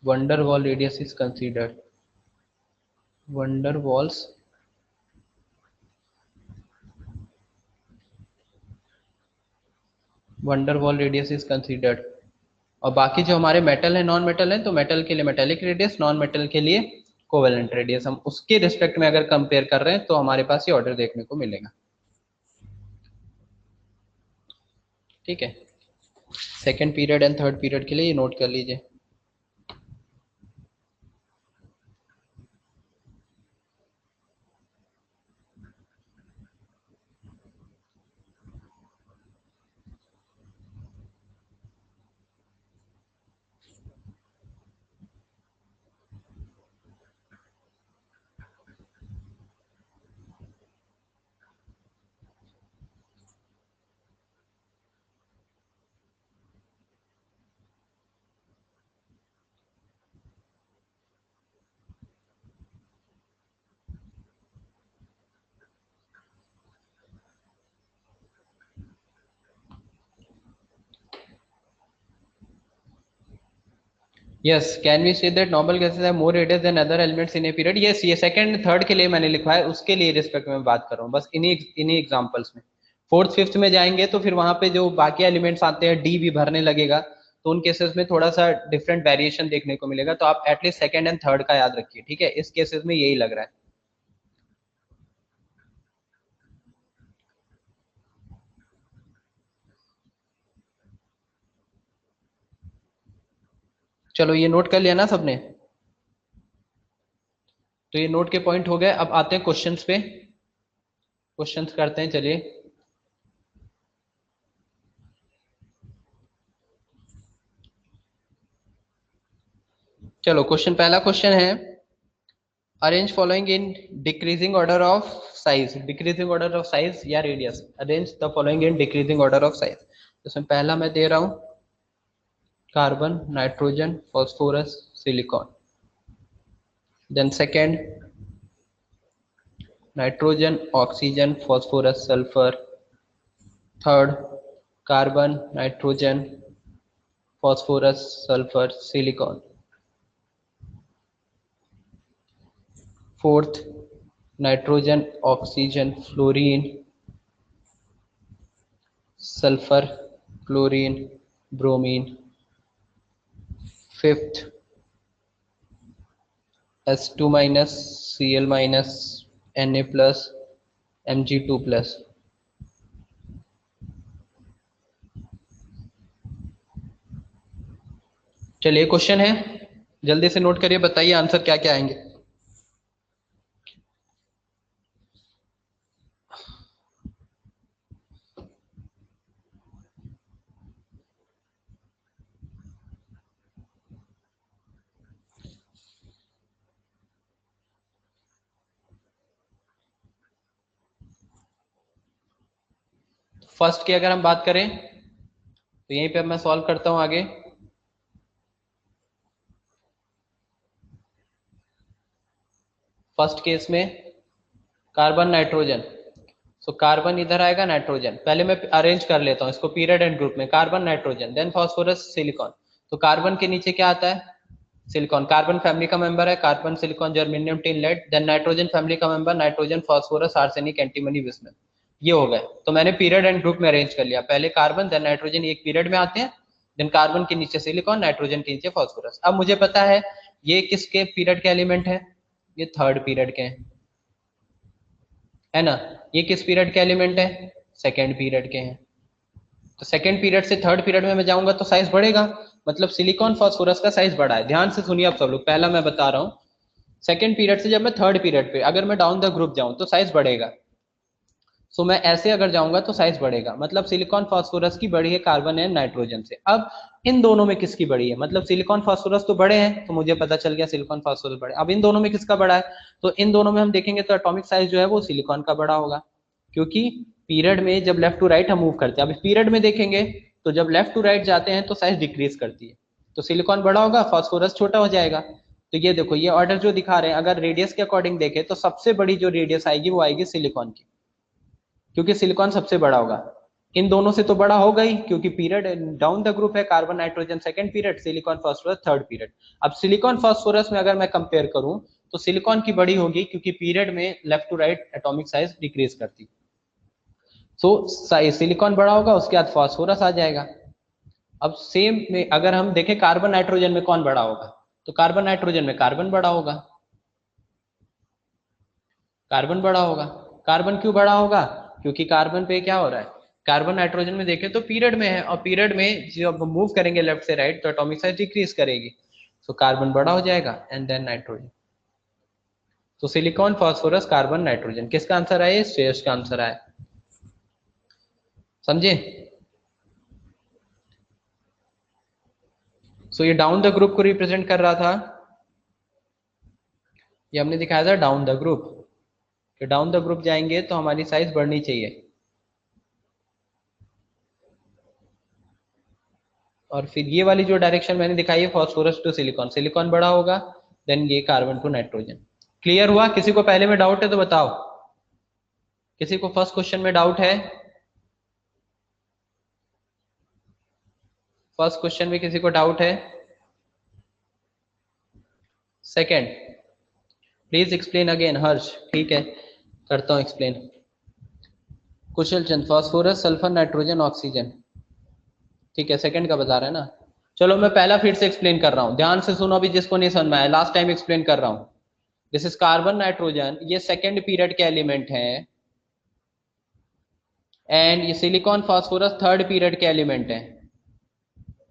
wonder wall radius is considered. Wonder walls wonder wall radius is considered. और बाकी जो हमारे मेटल है, नॉन मेटल है, तो मेटल के लिए मेटेलिक रेडियस, नॉन मेटल के लिए कोवेलेंट रेडियस, हम उसके रिस्पेक्ट में अगर कंपेयर कर रहे हैं तो हमारे पास ये ऑर्डर देखने को मिलेगा। ठीक है, second period and third period के लिए ये नोट कर लीजिए। Yes, can we say that noble gases have more radius than other elements in a period? Yes, ये सेकंड थर्ड के लिए मैंने लिखा है, उसके लिए रिस्पेक्ट में बात कर रहा हूँ बस इन्हीं एग्जांपल्स में। फोर्थ फिफ्थ में जाएंगे तो फिर वहां पे जो बाकी एलिमेंट्स आते हैं डी भी भरने लगेगा, तो उन केसेस में थोड़ा सा डिफरेंट वेरिएशन देखने को मिलेगा, तो आप एटलीस्ट सेकंड एंड थर्ड का याद रखिए। ठीक है, इस केसेस में यही लग रहा है। चलो ये नोट कर लिया ना सबने, तो ये नोट के पॉइंट हो गए। अब आते हैं क्वेश्चंस पे, क्वेश्चंस करते हैं। चलिए चलो क्वेश्चन, पहला क्वेश्चन है arrange following in decreasing order of size. Decreasing order of size या radius, arrange the following in decreasing order of size. इसमें पहला मैं दे रहा हूं carbon, nitrogen, phosphorus, silicon. Then second nitrogen, oxygen, phosphorus, sulphur. Third carbon, nitrogen, phosphorus, sulphur, silicon. Fourth nitrogen, oxygen, fluorine, sulphur, chlorine, bromine. Fifth S2 minus, Cl minus, Na plus, Mg2 plus. चलिए question है, जल्दी से note करिए, बताइए answer क्या क्या आएंगे। First की अगर हम बात करें तो यहीं पे अब मैं सॉल्व करता हूं आगे। फर्स्ट केस में कार्बन, नाइट्रोजन, सो कार्बन इधर आएगा, नाइट्रोजन। पहले मैं अरेंज कर लेता हूं इसको पीरियड एंड ग्रुप में, carbon, nitrogen, then phosphorus, silicon. तो कार्बन के नीचे क्या आता है, सिलिकॉन। कार्बन फैमिली का मेंबर है, carbon, silicon, germanium, tin, lead. Then nitrogen family का member, nitrogen, phosphorus, arsenic, antimony, bismuth. ये हो गए। तो मैंने पीरियड एंड ग्रुप में अरेंज कर लिया, पहले कार्बन देन नाइट्रोजन एक पीरियड में आते हैं, देन कार्बन के नीचे सिलिकॉन, नाइट्रोजन के नीचे फॉस्फोरस। अब मुझे पता है ये किसके पीरियड के एलिमेंट है, ये थर्ड पीरियड के हैं, है ना। ये किस पीरियड के एलिमेंट है, सेकेंड पीरियड के हैं। तो सेकेंड पीरियड से थर्ड पीरियड में मैं जाऊंगा तो साइज बढ़ेगा, मतलब सिलिकॉन, फॉस्फोरस का साइज बढ़ा है। ध्यान से सुनिए आप सब लोग, पहला मैं बता रहा हूँ सेकेंड पीरियड से जब मैं थर्ड पीरियड पे अगर मैं डाउन द ग्रुप जाऊं तो साइज बढ़ेगा। सो मैं ऐसे अगर जाऊंगा तो साइज बढ़ेगा, मतलब सिलिकॉन फास्फोरस की बढ़ी है कार्बन एंड नाइट्रोजन से। अब इन दोनों में किसकी बढ़ी है, मतलब सिलिकॉन फास्फोरस तो बड़े हैं तो मुझे पता चल गया सिलिकॉन फास्फोरस बड़े। अब इन दोनों में किसका बड़ा है, तो इन दोनों में हम देखेंगे तो एटॉमिक साइज जो है वो सिलिकॉन का बड़ा होगा, क्योंकि पीरियड में जब लेफ्ट टू राइट हम मूव करते हैं। अब इस पीरियड में देखेंगे तो जब लेफ्ट टू राइट जाते हैं तो साइज डिक्रीज करती है, तो सिलिकॉन बड़ा होगा, फास्फोरस छोटा हो जाएगा। तो ये देखो ये ऑर्डर जो दिखा रहे हैं, अगर रेडियस के अकॉर्डिंग देखें तो सबसे बड़ी जो रेडियस आएगी वो आएगी सिलिकॉन की, क्योंकि सिलिकॉन सबसे बड़ा होगा। इन दोनों से तो बड़ा होगा ही, क्योंकि पीरियड डाउन द ग्रुप है carbon nitrogen second period, silicon phosphorus third period. अब सिलिकॉन फास्फोरस में अगर मैं कंपेयर करूं तो सिलिकॉन की बड़ी होगी, क्योंकि पीरियड में left to right atomic size decrease करती। सो सिलिकॉन बड़ा होगा, उसके बाद फास्फोरस आ जाएगा। अब सेम में अगर हम देखें कार्बन नाइट्रोजन में कौन बड़ा होगा, तो कार्बन नाइट्रोजन में कार्बन बड़ा होगा, कार्बन बड़ा होगा। कार्बन क्यों बड़ा होगा, क्योंकि कार्बन पे क्या हो रहा है, कार्बन नाइट्रोजन में देखें तो पीरियड में है, और पीरियड में जब मूव करेंगे लेफ्ट से राइट तो एटॉमिक साइज डिक्रीज करेगी, सो कार्बन बड़ा हो जाएगा एंड देन नाइट्रोजन। तो सिलिकॉन फास्फोरस कार्बन नाइट्रोजन, किसका आंसर आया, श्रेयस का आंसर आया, समझे। सो ये डाउन द ग्रुप को रिप्रेजेंट कर रहा था, ये हमने दिखाया था डाउन द ग्रुप, कि डाउन द ग्रुप जाएंगे तो हमारी साइज बढ़नी चाहिए। और फिर ये वाली जो डायरेक्शन मैंने दिखाई है फास्फोरस टू सिलिकॉन, सिलिकॉन बड़ा होगा, देन ये कार्बन टू नाइट्रोजन। क्लियर हुआ, किसी को पहले में डाउट है तो बताओ, किसी को फर्स्ट क्वेश्चन में डाउट है, फर्स्ट क्वेश्चन में किसी को डाउट है, सेकंड प्लीज एक्सप्लेन अगेन। हर्ष, ठीक है करता हूं एक्सप्लेन। कुशल चंद, फास्फोरस सल्फर नाइट्रोजन ऑक्सीजन, ठीक है सेकंड का बता रहा है ना। चलो मैं पहला फिर से एक्सप्लेन कर रहा हूं, ध्यान से सुनो अभी जिसको नहीं समझ में आया, लास्ट टाइम एक्सप्लेन कर रहा हूं। दिस इज कार्बन नाइट्रोजन, ये सेकंड पीरियड के एलिमेंट हैं, एंड ये सिलिकॉन फास्फोरस थर्ड पीरियड के एलिमेंट हैं।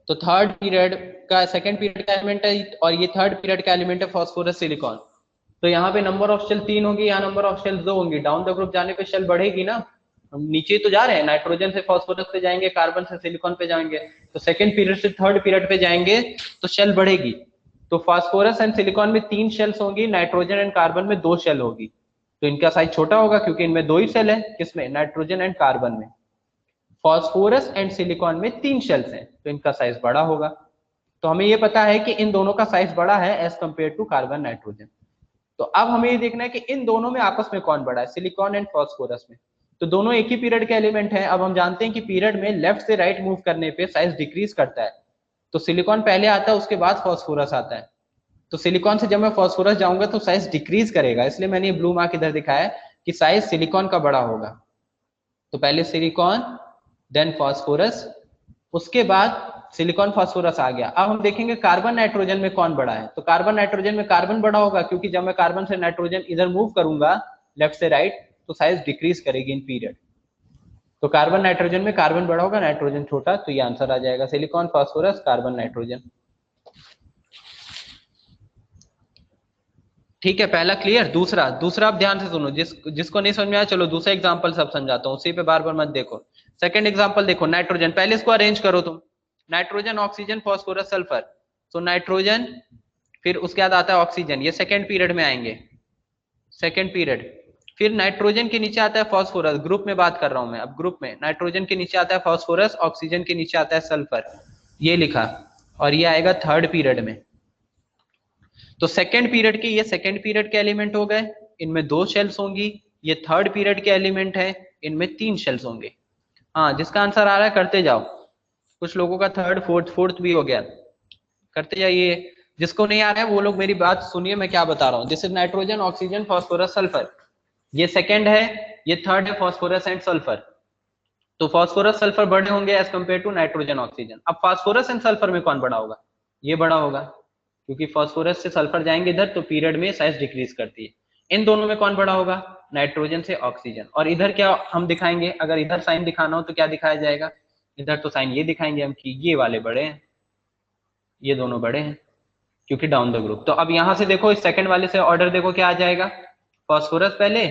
तो थर्ड पीरियड का सेकंड पीरियड का एलिमेंट है और ये थर्ड पीरियड का एलिमेंट है फास्फोरस सिलिकॉन। तो यहाँ पे नंबर ऑफ शेल 3 होंगी, यहाँ नंबर ऑफ शेल 2 होंगी। डाउन द ग्रुप जाने पे शेल बढ़ेगी ना, हम नीचे तो जा रहे हैं, नाइट्रोजन से फास्फोरस पे जाएंगे, कार्बन से सिलिकॉन पे जाएंगे, तो सेकंड पीरियड से थर्ड पीरियड पे जाएंगे तो शेल बढ़ेगी। तो फास्फोरस एंड सिलिकॉन में 3 शेल्स होंगी, नाइट्रोजन एंड कार्बन में 2 शेल होगी। तो इनका साइज छोटा होगा क्योंकि इनमें 2 ही शेल है, किसमें, नाइट्रोजन एंड कार्बन में। फास्फोरस एंड सिलिकॉन में 3 शेल्स हैं तो इनका साइज बड़ा होगा। तो हमें ये पता है कि इन दोनों का साइज बड़ा है as compare to carbon nitrogen. तो अब हमें ये देखना है कि इन दोनों में आपस में कौन बड़ा है, सिलिकॉन एंड फास्फोरस में। तो दोनों एक ही पीरियड के एलिमेंट हैं। अब हम जानते हैं कि पीरियड में लेफ्ट से राइट मूव करने पे साइज डिक्रीज करता है, तो सिलिकॉन पहले आता है उसके बाद फास्फोरस आता है। तो सिलिकॉन से जब मैं फास्फोरस जाऊंगा तो साइज डिक्रीज करेगा, इसलिए मैंने ये ब्लू मार्क इधर दिखाया है कि साइज सिलिकॉन का बड़ा होगा। तो पहले सिलिकॉन देन फास्फोरस, उसके बाद सिलिकॉन फास्फोरस आ गया। अब हम देखेंगे कार्बन नाइट्रोजन में कौन बड़ा है, तो कार्बन नाइट्रोजन में कार्बन बड़ा होगा, क्योंकि जब मैं कार्बन से नाइट्रोजन इधर मूव करूंगा लेफ्ट से राइट तो साइज डिक्रीज करेगी इन पीरियड। तो कार्बन नाइट्रोजन में कार्बन बड़ा होगा, नाइट्रोजन छोटा, तो ये आंसर आ जाएगा सिलिकॉन फास्फोरस कार्बन नाइट्रोजन। ठीक है पहला क्लियर। दूसरा आप ध्यान से सुनो, जिसको नहीं समझ में आया चलो दूसरा एग्जांपल सब समझाता हूँ, उसी पे बार बार मत देखो। सेकंड एग्जांपल देखो, नाइट्रोजन, पहले इसको अरेंज करो तुम, नाइट्रोजन ऑक्सीजन फास्फोरस सल्फर। तो नाइट्रोजन, फिर उसके बाद आता है ऑक्सीजन, ये सेकंड पीरियड में आएंगे, सेकंड पीरियड। फिर नाइट्रोजन के नीचे आता है फास्फोरस, ग्रुप में बात कर रहा हूं मैं, अब ग्रुप में नाइट्रोजन के नीचे आता है फास्फोरस, ऑक्सीजन के नीचे आता है सल्फर, ये लिखा, और ये आएगा थर्ड पीरियड में। तो सेकंड पीरियड के, ये सेकंड पीरियड के एलिमेंट हो गए, इनमें 2 शेल्स होंगी। ये थर्ड पीरियड के एलिमेंट है, इनमें 3 शेल्स होंगे। हाँ जिसका आंसर आ रहा है करते जाओ, कुछ लोगों का थर्ड फोर्थ भी हो गया, करते जाइए। जिसको नहीं आ रहा है वो लोग मेरी बात सुनिए, मैं क्या बता रहा हूँ। This is nitrogen oxygen phosphorus sulphur, ये सेकंड है, ये थर्ड है फास्फोरस एंड सल्फर। तो फास्फोरस सल्फर बड़े होंगे as compare to nitrogen oxygen. अब फास्फोरस एंड सल्फर में कौन बड़ा होगा, ये बड़ा होगा, क्योंकि फास्फोरस से सल्फर जाएंगे इधर तो पीरियड में साइज डिक्रीज करती है। इन दोनों में कौन बड़ा होगा, नाइट्रोजन से ऑक्सीजन। और इधर क्या हम दिखाएंगे, अगर इधर साइन दिखाना हो तो क्या दिखाया जाएगा, इधर तो साइन ये दिखाएंगे हम कि ये वाले बड़े हैं, ये दोनों बड़े हैं, क्योंकि डाउन द ग्रुप। तो अब यहां से देखो इस सेकंड वाले से ऑर्डर देखो क्या आ जाएगा, फास्फोरस पहले,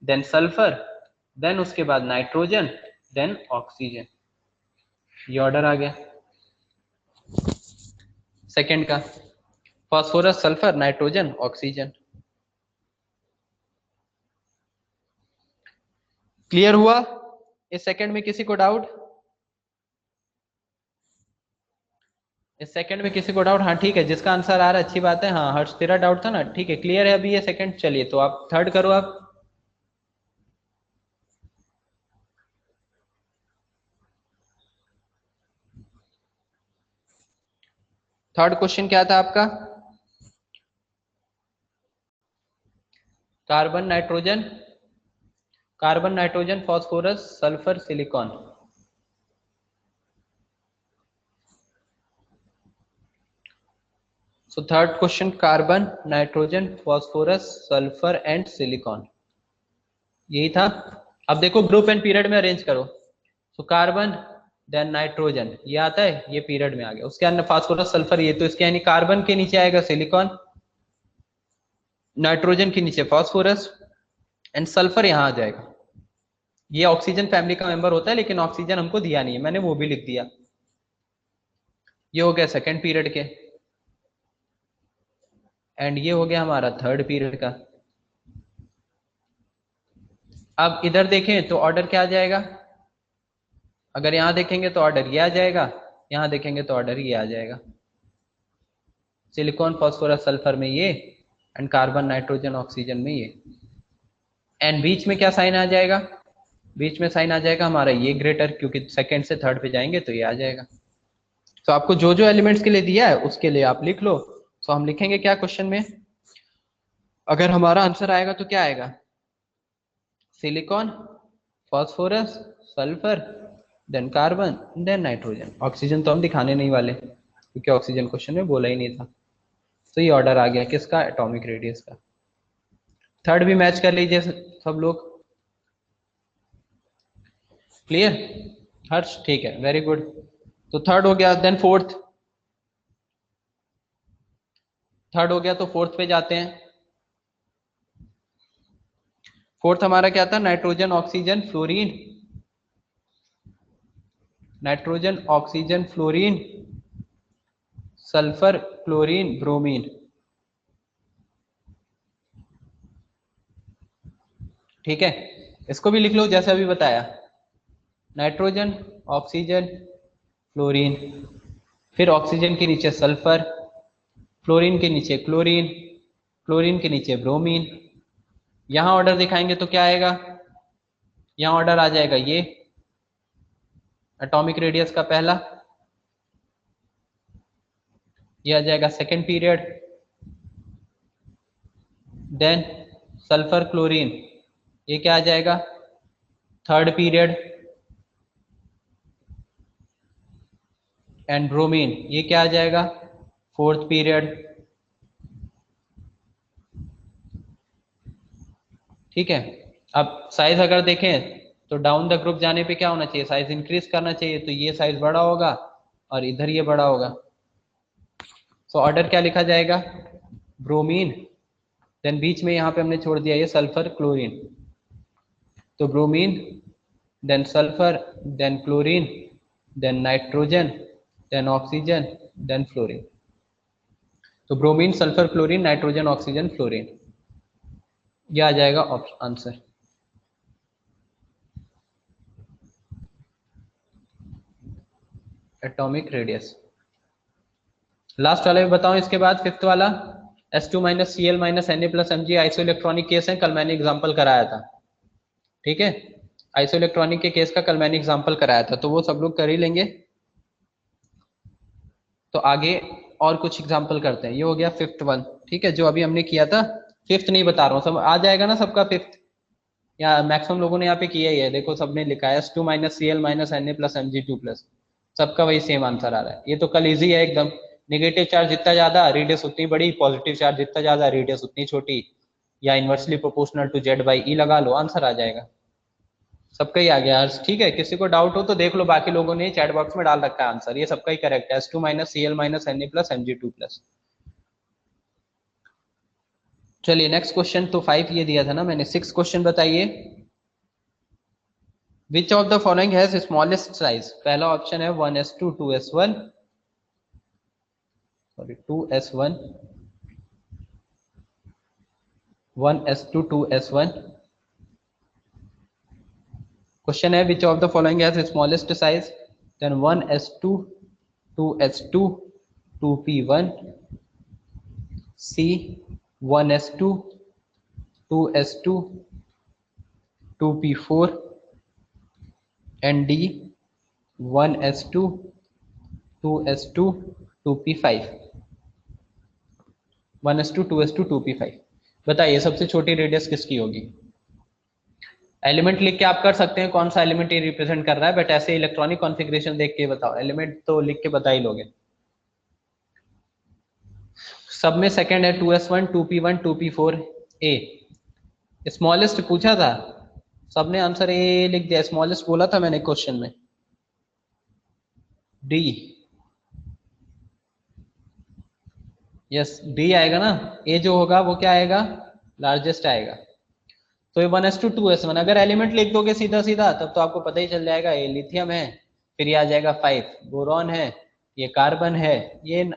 देन सल्फर, देन उसके बाद नाइट्रोजन, देन ऑक्सीजन। ये ऑर्डर आ गया सेकंड का, phosphorus, sulphur, nitrogen, oxygen. Clear हुआ? इस सेकंड में किसी को डाउट? इस सेकंड में किसी को डाउट? हाँ ठीक है, जिसका आंसर आ रहा है अच्छी बात है। हाँ हर्ष तेरा डाउट था ना, ठीक है क्लियर है अभी ये सेकंड। चलिए तो आप थर्ड करो आप। थर्ड क्वेश्चन क्या था आपका? Carbon nitrogen, carbon nitrogen phosphorus sulphur silicon. So third question carbon nitrogen phosphorus sulphur and silicon, यही था। अब देखो ग्रुप एंड पीरियड में अरेंज करो। सो कार्बन देन नाइट्रोजन ये आता है, ये पीरियड में आ गया, उसके अंदर फास्फोरस सल्फर, ये तो इसके यानी कार्बन के नीचे आएगा सिलिकॉन, नाइट्रोजन के नीचे फास्फोरस एंड सल्फर यहां आ जाएगा। ये ऑक्सीजन फैमिली का मेंबर होता है लेकिन ऑक्सीजन हमको दिया नहीं है, मैंने वो भी लिख दिया। ये हो गया सेकेंड पीरियड के, एंड ये हो गया हमारा थर्ड पीरियड का। अब इधर देखें तो ऑर्डर क्या आ जाएगा? अगर यहां देखेंगे तो ऑर्डर ये आ जाएगा, यहां देखेंगे तो ऑर्डर ये आ जाएगा, सिलिकॉन फास्फोरस सल्फर में ये, एंड कार्बन नाइट्रोजन ऑक्सीजन में ये। एंड बीच में क्या साइन आ जाएगा? बीच में साइन आ जाएगा हमारा ये ग्रेटर, क्योंकि सेकंड से थर्ड पे जाएंगे तो ये आ जाएगा। तो आपको जो जो एलिमेंट्स के लिए दिया है उसके लिए आप लिख लो। तो हम लिखेंगे क्या क्वेश्चन में? अगर हमारा आंसर आएगा तो क्या आएगा? Silicon phosphorus sulphur then carbon then nitrogen. Oxygen तो हम दिखाने नहीं वाले क्योंकि ऑक्सीजन क्वेश्चन में बोला ही नहीं था। तो ये ऑर्डर आ गया किसका? एटॉमिक रेडियस का। थर्ड भी मैच कर लीजिए सब लोग। क्लियर हर्ष? ठीक है, वेरी गुड। तो थर्ड हो गया, देन फोर्थ। थर्ड हो गया तो फोर्थ पे जाते हैं। फोर्थ हमारा क्या था? Nitrogen oxygen fluorine, nitrogen oxygen fluorine sulphur chlorine bromine. ठीक है, इसको भी लिख लो जैसे अभी बताया, नाइट्रोजन ऑक्सीजन फ्लोरीन, फिर ऑक्सीजन के नीचे सल्फर, फ्लोरीन के नीचे क्लोरीन, क्लोरीन के नीचे ब्रोमीन। यहां ऑर्डर दिखाएंगे तो क्या आएगा? यहां ऑर्डर आ जाएगा ये एटॉमिक रेडियस का पहला, ये आ जाएगा second period, then sulphur chlorine, ये क्या आ जाएगा? थर्ड पीरियड, एंड ब्रोमीन ये क्या आ जाएगा? Fourth period. ठीक है, अब साइज अगर देखें तो डाउन द ग्रुप जाने पे क्या होना चाहिए? साइज इंक्रीज करना चाहिए, तो ये साइज बड़ा होगा और इधर ये बड़ा होगा। सो ऑर्डर क्या लिखा जाएगा? ब्रोमीन, देन बीच में यहाँ पे हमने छोड़ दिया ये सल्फर क्लोरीन, तो bromine then sulphur then chlorine then nitrogen then oxygen then fluorine. तो bromine sulphur chlorine nitrogen oxygen fluorine, यह आ जाएगा आंसर। Atomic radius. लास्ट वाला भी बताऊं इसके बाद, फिफ्थ वाला S2 - Cl - Na + Mg iso electronic case है, कल मैंने एग्जांपल कराया था। ठीक है, आइसो इलेक्ट्रॉनिक के केस का कल मैंने एग्जांपल कराया था, तो वो सब लोग कर ही लेंगे। तो आगे और कुछ एग्जांपल करते हैं। ये हो गया फिफ्थ वन, ठीक है, जो अभी हमने किया था। फिफ्थ नहीं बता रहा हूँ, सब आ जाएगा ना सबका फिफ्थ, या मैक्सिमम लोगों ने यहाँ पे किया ही है। देखो सबने लिखा है S2 - Cl - Na + Mg2+, सबका वही सेम आंसर आ रहा है। ये तो कल इजी है एकदम। नेगेटिव चार्ज जितना ज्यादा रेडियस उतनी बड़ी, पॉजिटिव चार्ज जितना ज्यादा रेडियस उतनी छोटी, या इनवर्सली प्रोपोर्शनल टू Z/E लगा लो, आंसर आ जाएगा। सबका ही आ गया। ठीक है, किसी को डाउट हो तो देख लो, बाकी लोगों ने चैट बॉक्स में डाल रखा है आंसर, ये सबका ही करेक्ट है। S2 - Cl - Na + Mg2+। चलिए नेक्स्ट क्वेश्चन, तो 5 ये दिया था ना मैंने। 6 क्वेश्चन बताइए। Which of the following has smallest size? पहला ऑप्शन है 1:2 2:1, सॉरी 2:1, 1:2 2:1। क्वेश्चन है which of the following has smallest size? Then 1:2 2:2 2p1, C 1:2 2:2 2p4, and D 1:2 2:2 2p5, 1:2 2:2 2p5। बताइए सबसे छोटी रेडियस किसकी होगी? एलिमेंट लिख के आप कर सकते हैं कौन सा एलिमेंट ये रिप्रेजेंट कर रहा है, बट ऐसे इलेक्ट्रॉनिक कॉन्फ़िगरेशन देख के बताओ। एलिमेंट तो लिख के बता ही लोगे। सब में सेकंड है 2s1 2p1 2p4 A। Smallest पूछा था, सबने आंसर ए लिख दिया। स्मॉलेस्ट बोला था मैंने क्वेश्चन में, डी। यस डी आएगा ना। ए जो होगा वो क्या आएगा? लार्जेस्ट आएगा। तो ये 1:2 2:1। अगर एलिमेंट लिख दोगे सीधा सीधा तब तो आपको पता ही चल जाएगा। ये लिथियम है, फिर ये आ जाएगा 5, बोरॉन है, ये कार्बन है, ये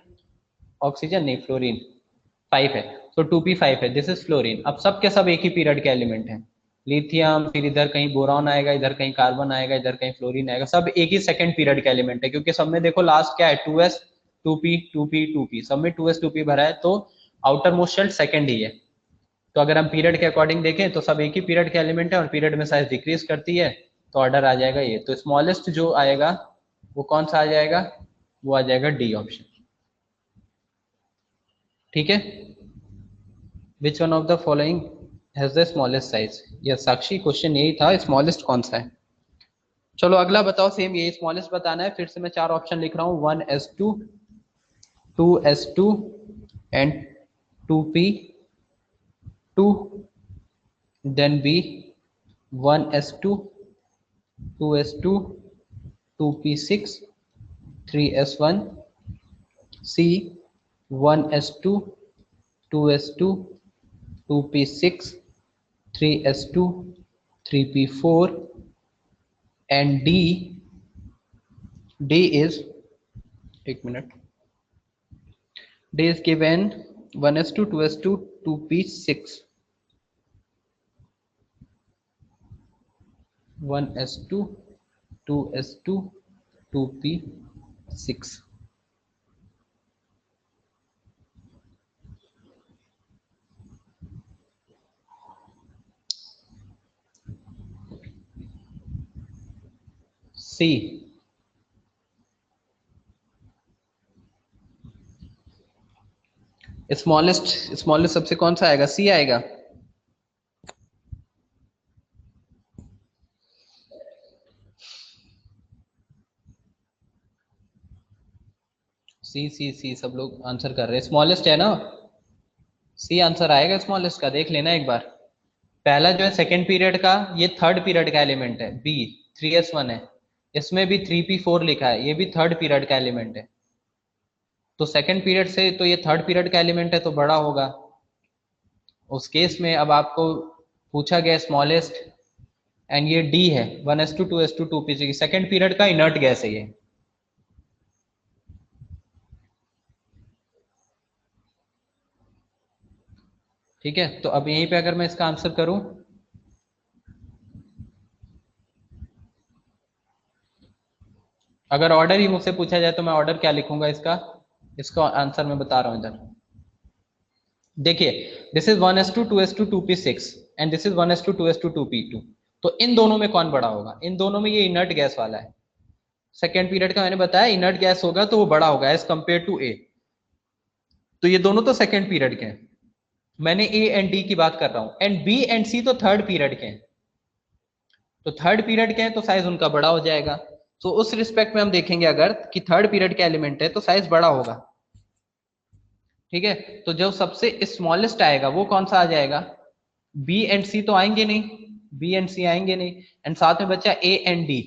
ऑक्सीजन नहीं फ्लोरीन 5 है, तो 2p5 है, दिस इज फ्लोरीन। अब सब के सब एक ही पीरियड के एलिमेंट हैं। लिथियम, फिर इधर कहीं बोरॉन आएगा, इधर कहीं कार्बन आएगा, इधर कहीं फ्लोरीन आएगा, सब एक ही सेकंड पीरियड के एलिमेंट है। क्योंकि सब में देखो लास्ट क्या है? 2s 2p 2p 2p, सब में 2s 2p भरा है, तो आउटर मोस्ट शेल सेकंड ही है। तो अगर हम पीरियड के अकॉर्डिंग देखें तो सब एक ही पीरियड के एलिमेंट है, और पीरियड में साइज डिक्रीज करती है, तो ऑर्डर आ जाएगा ये। तो स्मॉलेस्ट जो आएगा वो कौन सा आ जाएगा? वो आ जाएगा डी ऑप्शन। ठीक है। Which one of the following has the smallest size? Yes Sakshi, question यही था, स्मॉलेस्ट कौन सा है। चलो अगला बताओ, सेम यही स्मॉलेस्ट बताना है। फिर से मैं 4 ऑप्शन लिख रहा हूँ, 1:2 2:2 and 2p2, then B 1:2 2:2 2p6 3s1, C 1:2 2:2 2p6 3s2 3p4, and D is, एक minute, D is given 1:2 2:2 2p6, 1:2 2:2 2p6। C smallest सबसे कौन सा आएगा? सी आएगा। सी सब लोग आंसर कर रहे हैं, स्मॉलेस्ट है ना। सी आंसर आएगा स्मॉलेस्ट का, देख लेना एक बार। पहला जो है सेकंड पीरियड का, ये थर्ड पीरियड का एलिमेंट है, बी 3s1 है। इसमें भी 3p4 लिखा है, ये भी थर्ड पीरियड का एलिमेंट है। तो सेकंड पीरियड से तो ये थर्ड पीरियड का एलिमेंट है, तो बड़ा होगा। उस केस में अब आपको पूछा गया स्मॉलेस्ट, एंड ये डी है 1:2 2:2 2p6, सेकंड पीरियड का इनर्ट गैस है ये। ठीक है, तो अब यहीं पे अगर मैं इसका आंसर करूं, अगर ऑर्डर ही मुझसे पूछा जाए तो मैं ऑर्डर क्या लिखूंगा इसका आंसर मैं बता रहा हूं इधर। देखिए this is 1:2 2:2 2p6 and this is 1:2 2:2 2p2। तो इन दोनों में कौन बड़ा होगा? इन दोनों में ये इनर्ट गैस वाला है, सेकेंड पीरियड का मैंने बताया इनर्ट गैस होगा, तो वो बड़ा होगा एज कंपेयर टू ए। तो ये दोनों तो सेकेंड पीरियड के हैं, मैंने ए एंड डी की बात कर रहा हूं, एंड बी एंड सी तो थर्ड पीरियड के हैं। तो थर्ड पीरियड के हैं तो साइज उनका बड़ा हो जाएगा। तो उस रिस्पेक्ट में हम देखेंगे अगर कि थर्ड पीरियड के एलिमेंट है तो साइज बड़ा होगा। ठीक है, तो जो सबसे स्मॉलेस्ट आएगा वो कौन सा आ जाएगा? बी एंड सी तो आएंगे नहीं, बी एंड सी आएंगे नहीं, एंड साथ में बच्चा A and D.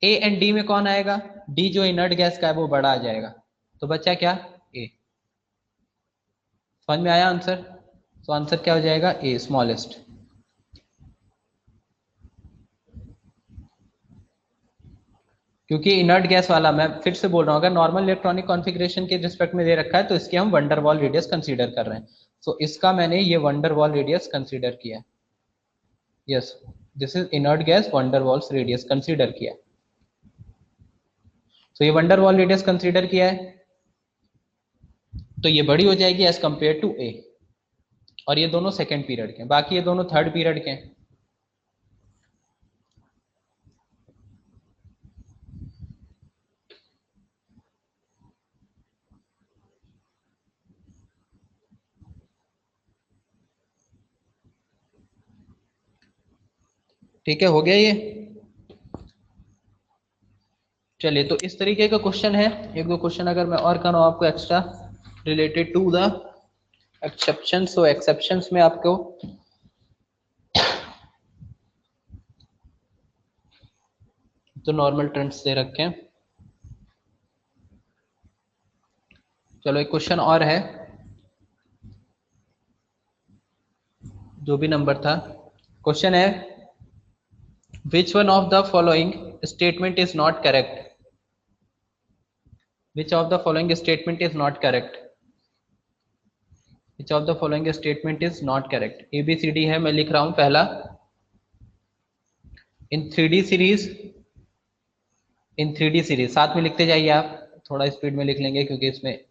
A and D में कौन आएगा? डी जो इनर्ट गैस का है वो बड़ा आ जाएगा, तो बच्चा क्या? ए। समझ में आया आंसर? तो आंसर क्या हो जाएगा, ए स्मॉलेस्ट। क्योंकि इनर्ट गैस वाला, मैं फिर से बोल रहा हूँ, अगर नॉर्मल इलेक्ट्रॉनिक कॉन्फ़िगरेशन के रिस्पेक्ट में दे रखा है तो इसके हम वंडर वॉल रेडियस कंसीडर कर रहे हैं। सो इसका मैंने ये वंडर वॉल रेडियस कंसीडर किया। Yes, this is inert gas wonder walls radius consider किया। तो ये वंडर वॉल रेडियस कंसीडर किया है, तो ये बड़ी हो जाएगी एज कंपेयर टू ए, और ये दोनों सेकेंड पीरियड के, बाकी ये दोनों थर्ड पीरियड के हैं। ठीक है, हो गया ये। चलिए, तो इस तरीके का क्वेश्चन है। एक दो क्वेश्चन अगर मैं और करूँ आपको extra related to the exceptions, तो एक्सेप्शंस में आपको तो नॉर्मल ट्रेंड्स दे रखे हैं। चलो एक क्वेश्चन और है, जो भी नंबर था। क्वेश्चन है, which one of the following statement is not correct? Which of the following statement is not correct? Which of the following statement is not correct? A B C D है, मैं लिख रहा हूं। पहला, in 3D series साथ में लिखते जाइए आप, थोड़ा स्पीड में लिख लेंगे क्योंकि इसमें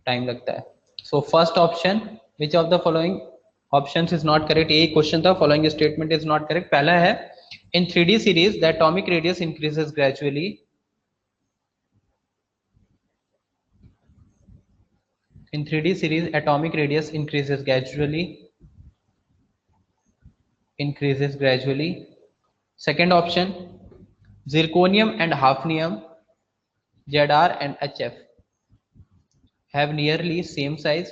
टाइम लगता है। So first option, which of the following options is not correct, यही क्वेश्चन था। Following statement is not correct. पहला है, इन 3D series the atomic radius increases gradually. In 3D series, atomic radius increases gradually. Second option, zirconium and hafnium, Zr and Hf have nearly same size.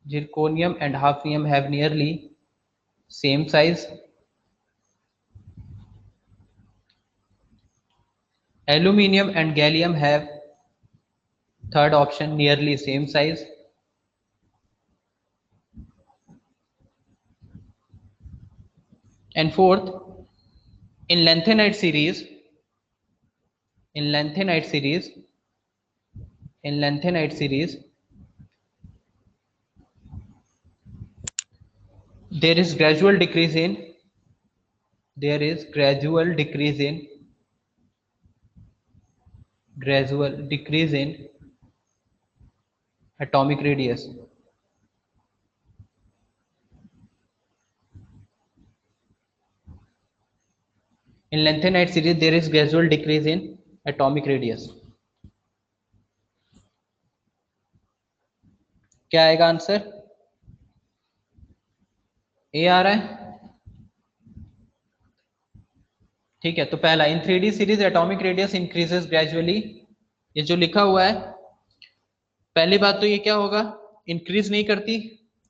Zirconium and hafnium have nearly same size. Aluminium and gallium have, third option, nearly same size. And fourth, in lanthanide series there is gradual decrease in atomic radius. In lanthanide series there is gradual decrease in atomic radius. क्या आएगा answer? ए आ रहा है। ठीक है, तो पहला, इन 3D series atomic radius increases gradually, ये जो लिखा हुआ है, पहली बात तो ये क्या होगा, इंक्रीज नहीं करती,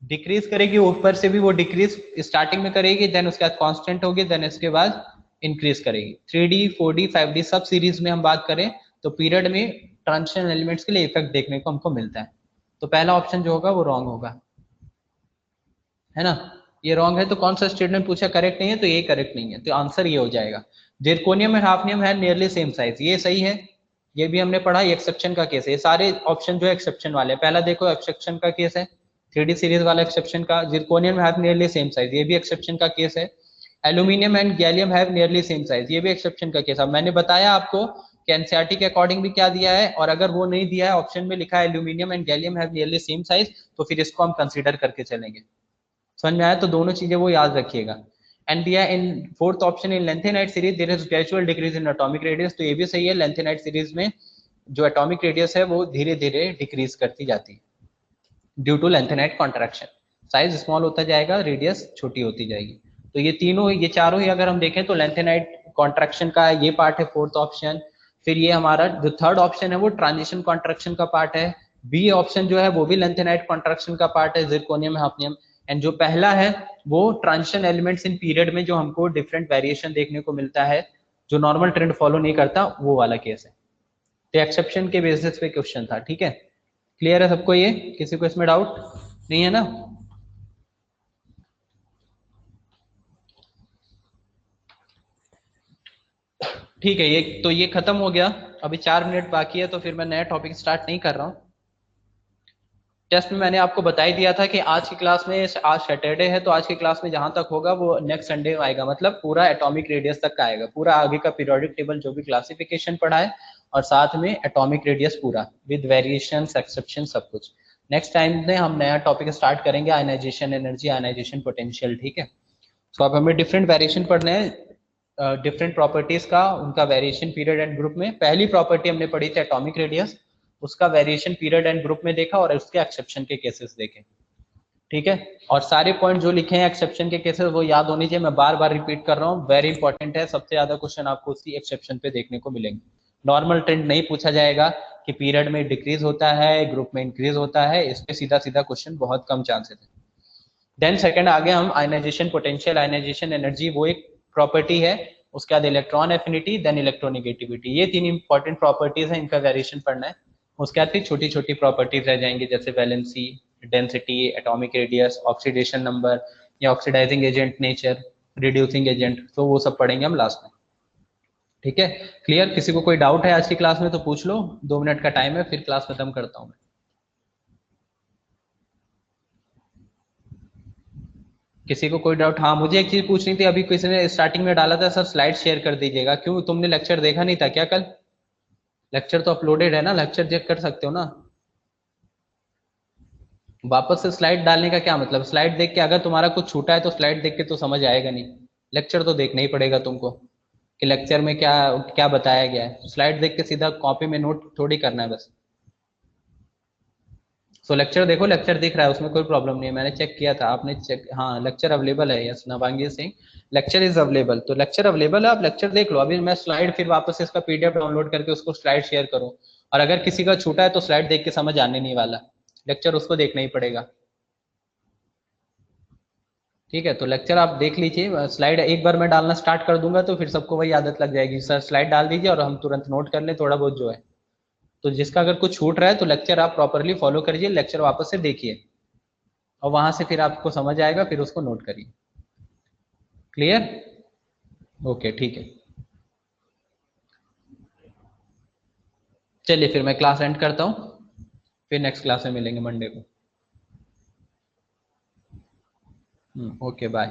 डिक्रीज करेगी। ऊपर से भी वो डिक्रीज स्टार्टिंग में करेगी, देन उसके बाद कांस्टेंट होगी, देन इसके बाद इंक्रीज करेगी। 3D 4D 5D सब सीरीज में हम बात करें तो पीरियड में ट्रांजिशन एलिमेंट्स के लिए इफेक्ट देखने को हमको मिलता है। तो पहला ऑप्शन जो होगा वो रॉन्ग होगा, है ना। ये रॉन्ग है, तो कौन सा स्टेटमेंट पूछा करेक्ट नहीं है, तो ये करेक्ट नहीं है, तो आंसर ये हो जाएगा। जिरकोनियम एंड हाफनियम है नियरली सेम साइज, ये सही है, ये भी हमने पढ़ा, ये एक्सेप्शन का केस है। ये सारे ऑप्शन जो है एक्सेप्शन वाले हैं। पहला देखो एक्सेप्शन का केस है, 3D सीरीज वाला एक्सेप्शन का। Zirconium have nearly same size, ये भी एक्सेप्शन का केस है। Aluminium and gallium have nearly same size, ये भी एक्सेप्शन का केस है। मैंने बताया आपको कि एनसीईआरटी के अकॉर्डिंग भी क्या दिया है, और अगर वो नहीं दिया है, ऑप्शन में लिखा है aluminium and gallium have nearly same size, तो फिर इसको हम कंसीडर करके चलेंगे। समझ में आया? तो दोनों चीजें वो याद रखिएगा। एंड दिया in fourth option, in lanthanide series there is gradual decrease in atomic radius, तो ये भी सही है। लैंथेनाइट सीरीज में जो एटॉमिक रेडियस है वो धीरे धीरे डिक्रीज करती जाती है due to lanthanide contraction. Size small होता जाएगा, रेडियस छोटी होती जाएगी। तो ये तीनों, ये चारों ही अगर हम देखें तो लैंथेनाइट कॉन्ट्रैक्शन का ये पार्ट है फोर्थ ऑप्शन। फिर ये हमारा जो थर्ड ऑप्शन है वो ट्रांजिशन कॉन्ट्रैक्शन का पार्ट है। बी ऑप्शन जो है वो भी लैंथेनाइट कॉन्ट्रैक्शन का पार्ट है, जिरकोनियम हाफनियम। एंड जो पहला है वो ट्रांजिशन एलिमेंट्स इन पीरियड में जो हमको डिफरेंट वेरिएशन देखने को मिलता है, जो नॉर्मल ट्रेंड फॉलो नहीं करता, वो वाला केस है। तो एक्सेप्शन के बेसिस पे क्वेश्चन था, ठीक है। क्लियर है सबको? ये किसी को इसमें डाउट? नहीं है ना? ठीक है, ये खत्म हो गया। अभी 4 मिनट बाकी है, तो फिर मैं नया टॉपिक स्टार्ट नहीं कर रहा हूँ। टेस्ट में मैंने आपको बता ही दिया था कि आज की क्लास में, आज सैटरडे है तो आज की क्लास में जहां तक होगा वो नेक्स्ट संडे में आएगा, मतलब पूरा एटॉमिक रेडियस तक का आएगा, पूरा आगे का पीरियोडिक टेबल जो भी क्लासिफिकेशन पढ़ा है, और साथ में एटॉमिक रेडियस पूरा विद वेरिएशन एक्सेप्शन सब कुछ। नेक्स्ट टाइम में हम नया टॉपिक स्टार्ट करेंगे, आयनाइजेशन एनर्जी, आयनाइजेशन पोटेंशियल। ठीक है, तो अब हमें डिफरेंट वेरिएशन पढ़ने हैं, डिफरेंट प्रॉपर्टीज का, उनका वेरिएशन पीरियड एंड ग्रुप में। पहली प्रॉपर्टी हमने पढ़ी थी एटॉमिक रेडियस, उसका वेरिएशन पीरियड एंड ग्रुप में देखा और उसके एक्सेप्शन के केसेस देखे। ठीक है, और सारे पॉइंट जो लिखे हैं एक्सेप्शन के केसेस वो याद होनी चाहिए, मैं बार बार रिपीट कर रहा हूँ, वेरी इंपॉर्टेंट है। सबसे ज्यादा क्वेश्चन आपको उसी एक्सेप्शन पे देखने को मिलेंगे। नॉर्मल ट्रेंड नहीं पूछा जाएगा कि पीरियड में डिक्रीज होता है, ग्रुप में इंक्रीज होता है, इस पे सीधा सीधा क्वेश्चन बहुत कम चांसेस है। देन सेकंड आगे हम आयनाइजेशन पोटेंशियल, आयनाइजेशन एनर्जी, वो एक प्रॉपर्टी है। उसके बाद इलेक्ट्रॉन एफिनिटी, देन इलेक्ट्रोनेगेटिविटी, ये 3 इंपॉर्टेंट प्रॉपर्टीज हैं, इनका वेरिएशन पढ़ना है। उसके बाद फिर छोटी छोटी प्रॉपर्टीज रह जाएंगी, जैसे valency, density, atomic radius, oxidation number या oxidising agent nature, reducing agent, तो वो सब पढ़ेंगे हम लास्ट में। ठीक है, क्लियर? किसी को कोई डाउट है आज की क्लास में तो पूछ लो, 2 मिनट का टाइम है, फिर क्लास खत्म करता हूँ मैं। किसी को कोई डाउट? हाँ, मुझे एक चीज पूछनी थी, अभी किसी ने स्टार्टिंग में डाला था, सर स्लाइड शेयर कर दीजिएगा। क्यों, तुमने लेक्चर देखा नहीं था क्या कल? लेक्चर तो अपलोडेड है ना, लेक्चर चेक कर सकते हो ना। वापस से स्लाइड डालने का क्या मतलब? स्लाइड देख के अगर तुम्हारा कुछ छूटा है तो स्लाइड देख के तो समझ आएगा नहीं, लेक्चर तो देखना ही पड़ेगा तुमको कि लेक्चर में क्या क्या बताया गया है। स्लाइड देख के सीधा कॉपी में नोट थोड़ी करना है बस। सो लेक्चर देखो, लेक्चर दिख रहा है, उसमें कोई प्रॉब्लम नहीं है, मैंने चेक किया था। आपने चेक? हाँ, लेक्चर अवेलेबल है, yes Navangi Singh, lecture is available. तो लेक्चर अवेलेबल है, आप लेक्चर देख लो। अभी मैं स्लाइड फिर वापस इसका पीडीएफ डाउनलोड करके उसको स्लाइड शेयर करूँ, और अगर किसी का छूटा है तो स्लाइड देख के समझ आने नहीं वाला, लेक्चर उसको देखना ही पड़ेगा। ठीक है, तो लेक्चर आप देख लीजिए। स्लाइड एक बार मैं डालना स्टार्ट कर दूंगा तो फिर सबको वही आदत लग जाएगी, सर स्लाइड डाल दीजिए और हम तुरंत नोट कर लें थोड़ा बहुत जो है। तो जिसका अगर कुछ छूट रहा है तो लेक्चर आप प्रॉपरली फॉलो करिए, लेक्चर वापस से देखिए और वहां से फिर आपको समझ आएगा, फिर उसको नोट करिए। क्लियर? ओके, ठीक है। चलिए फिर मैं क्लास एंड करता हूँ, फिर नेक्स्ट क्लास में मिलेंगे मंडे को। Okay, bye.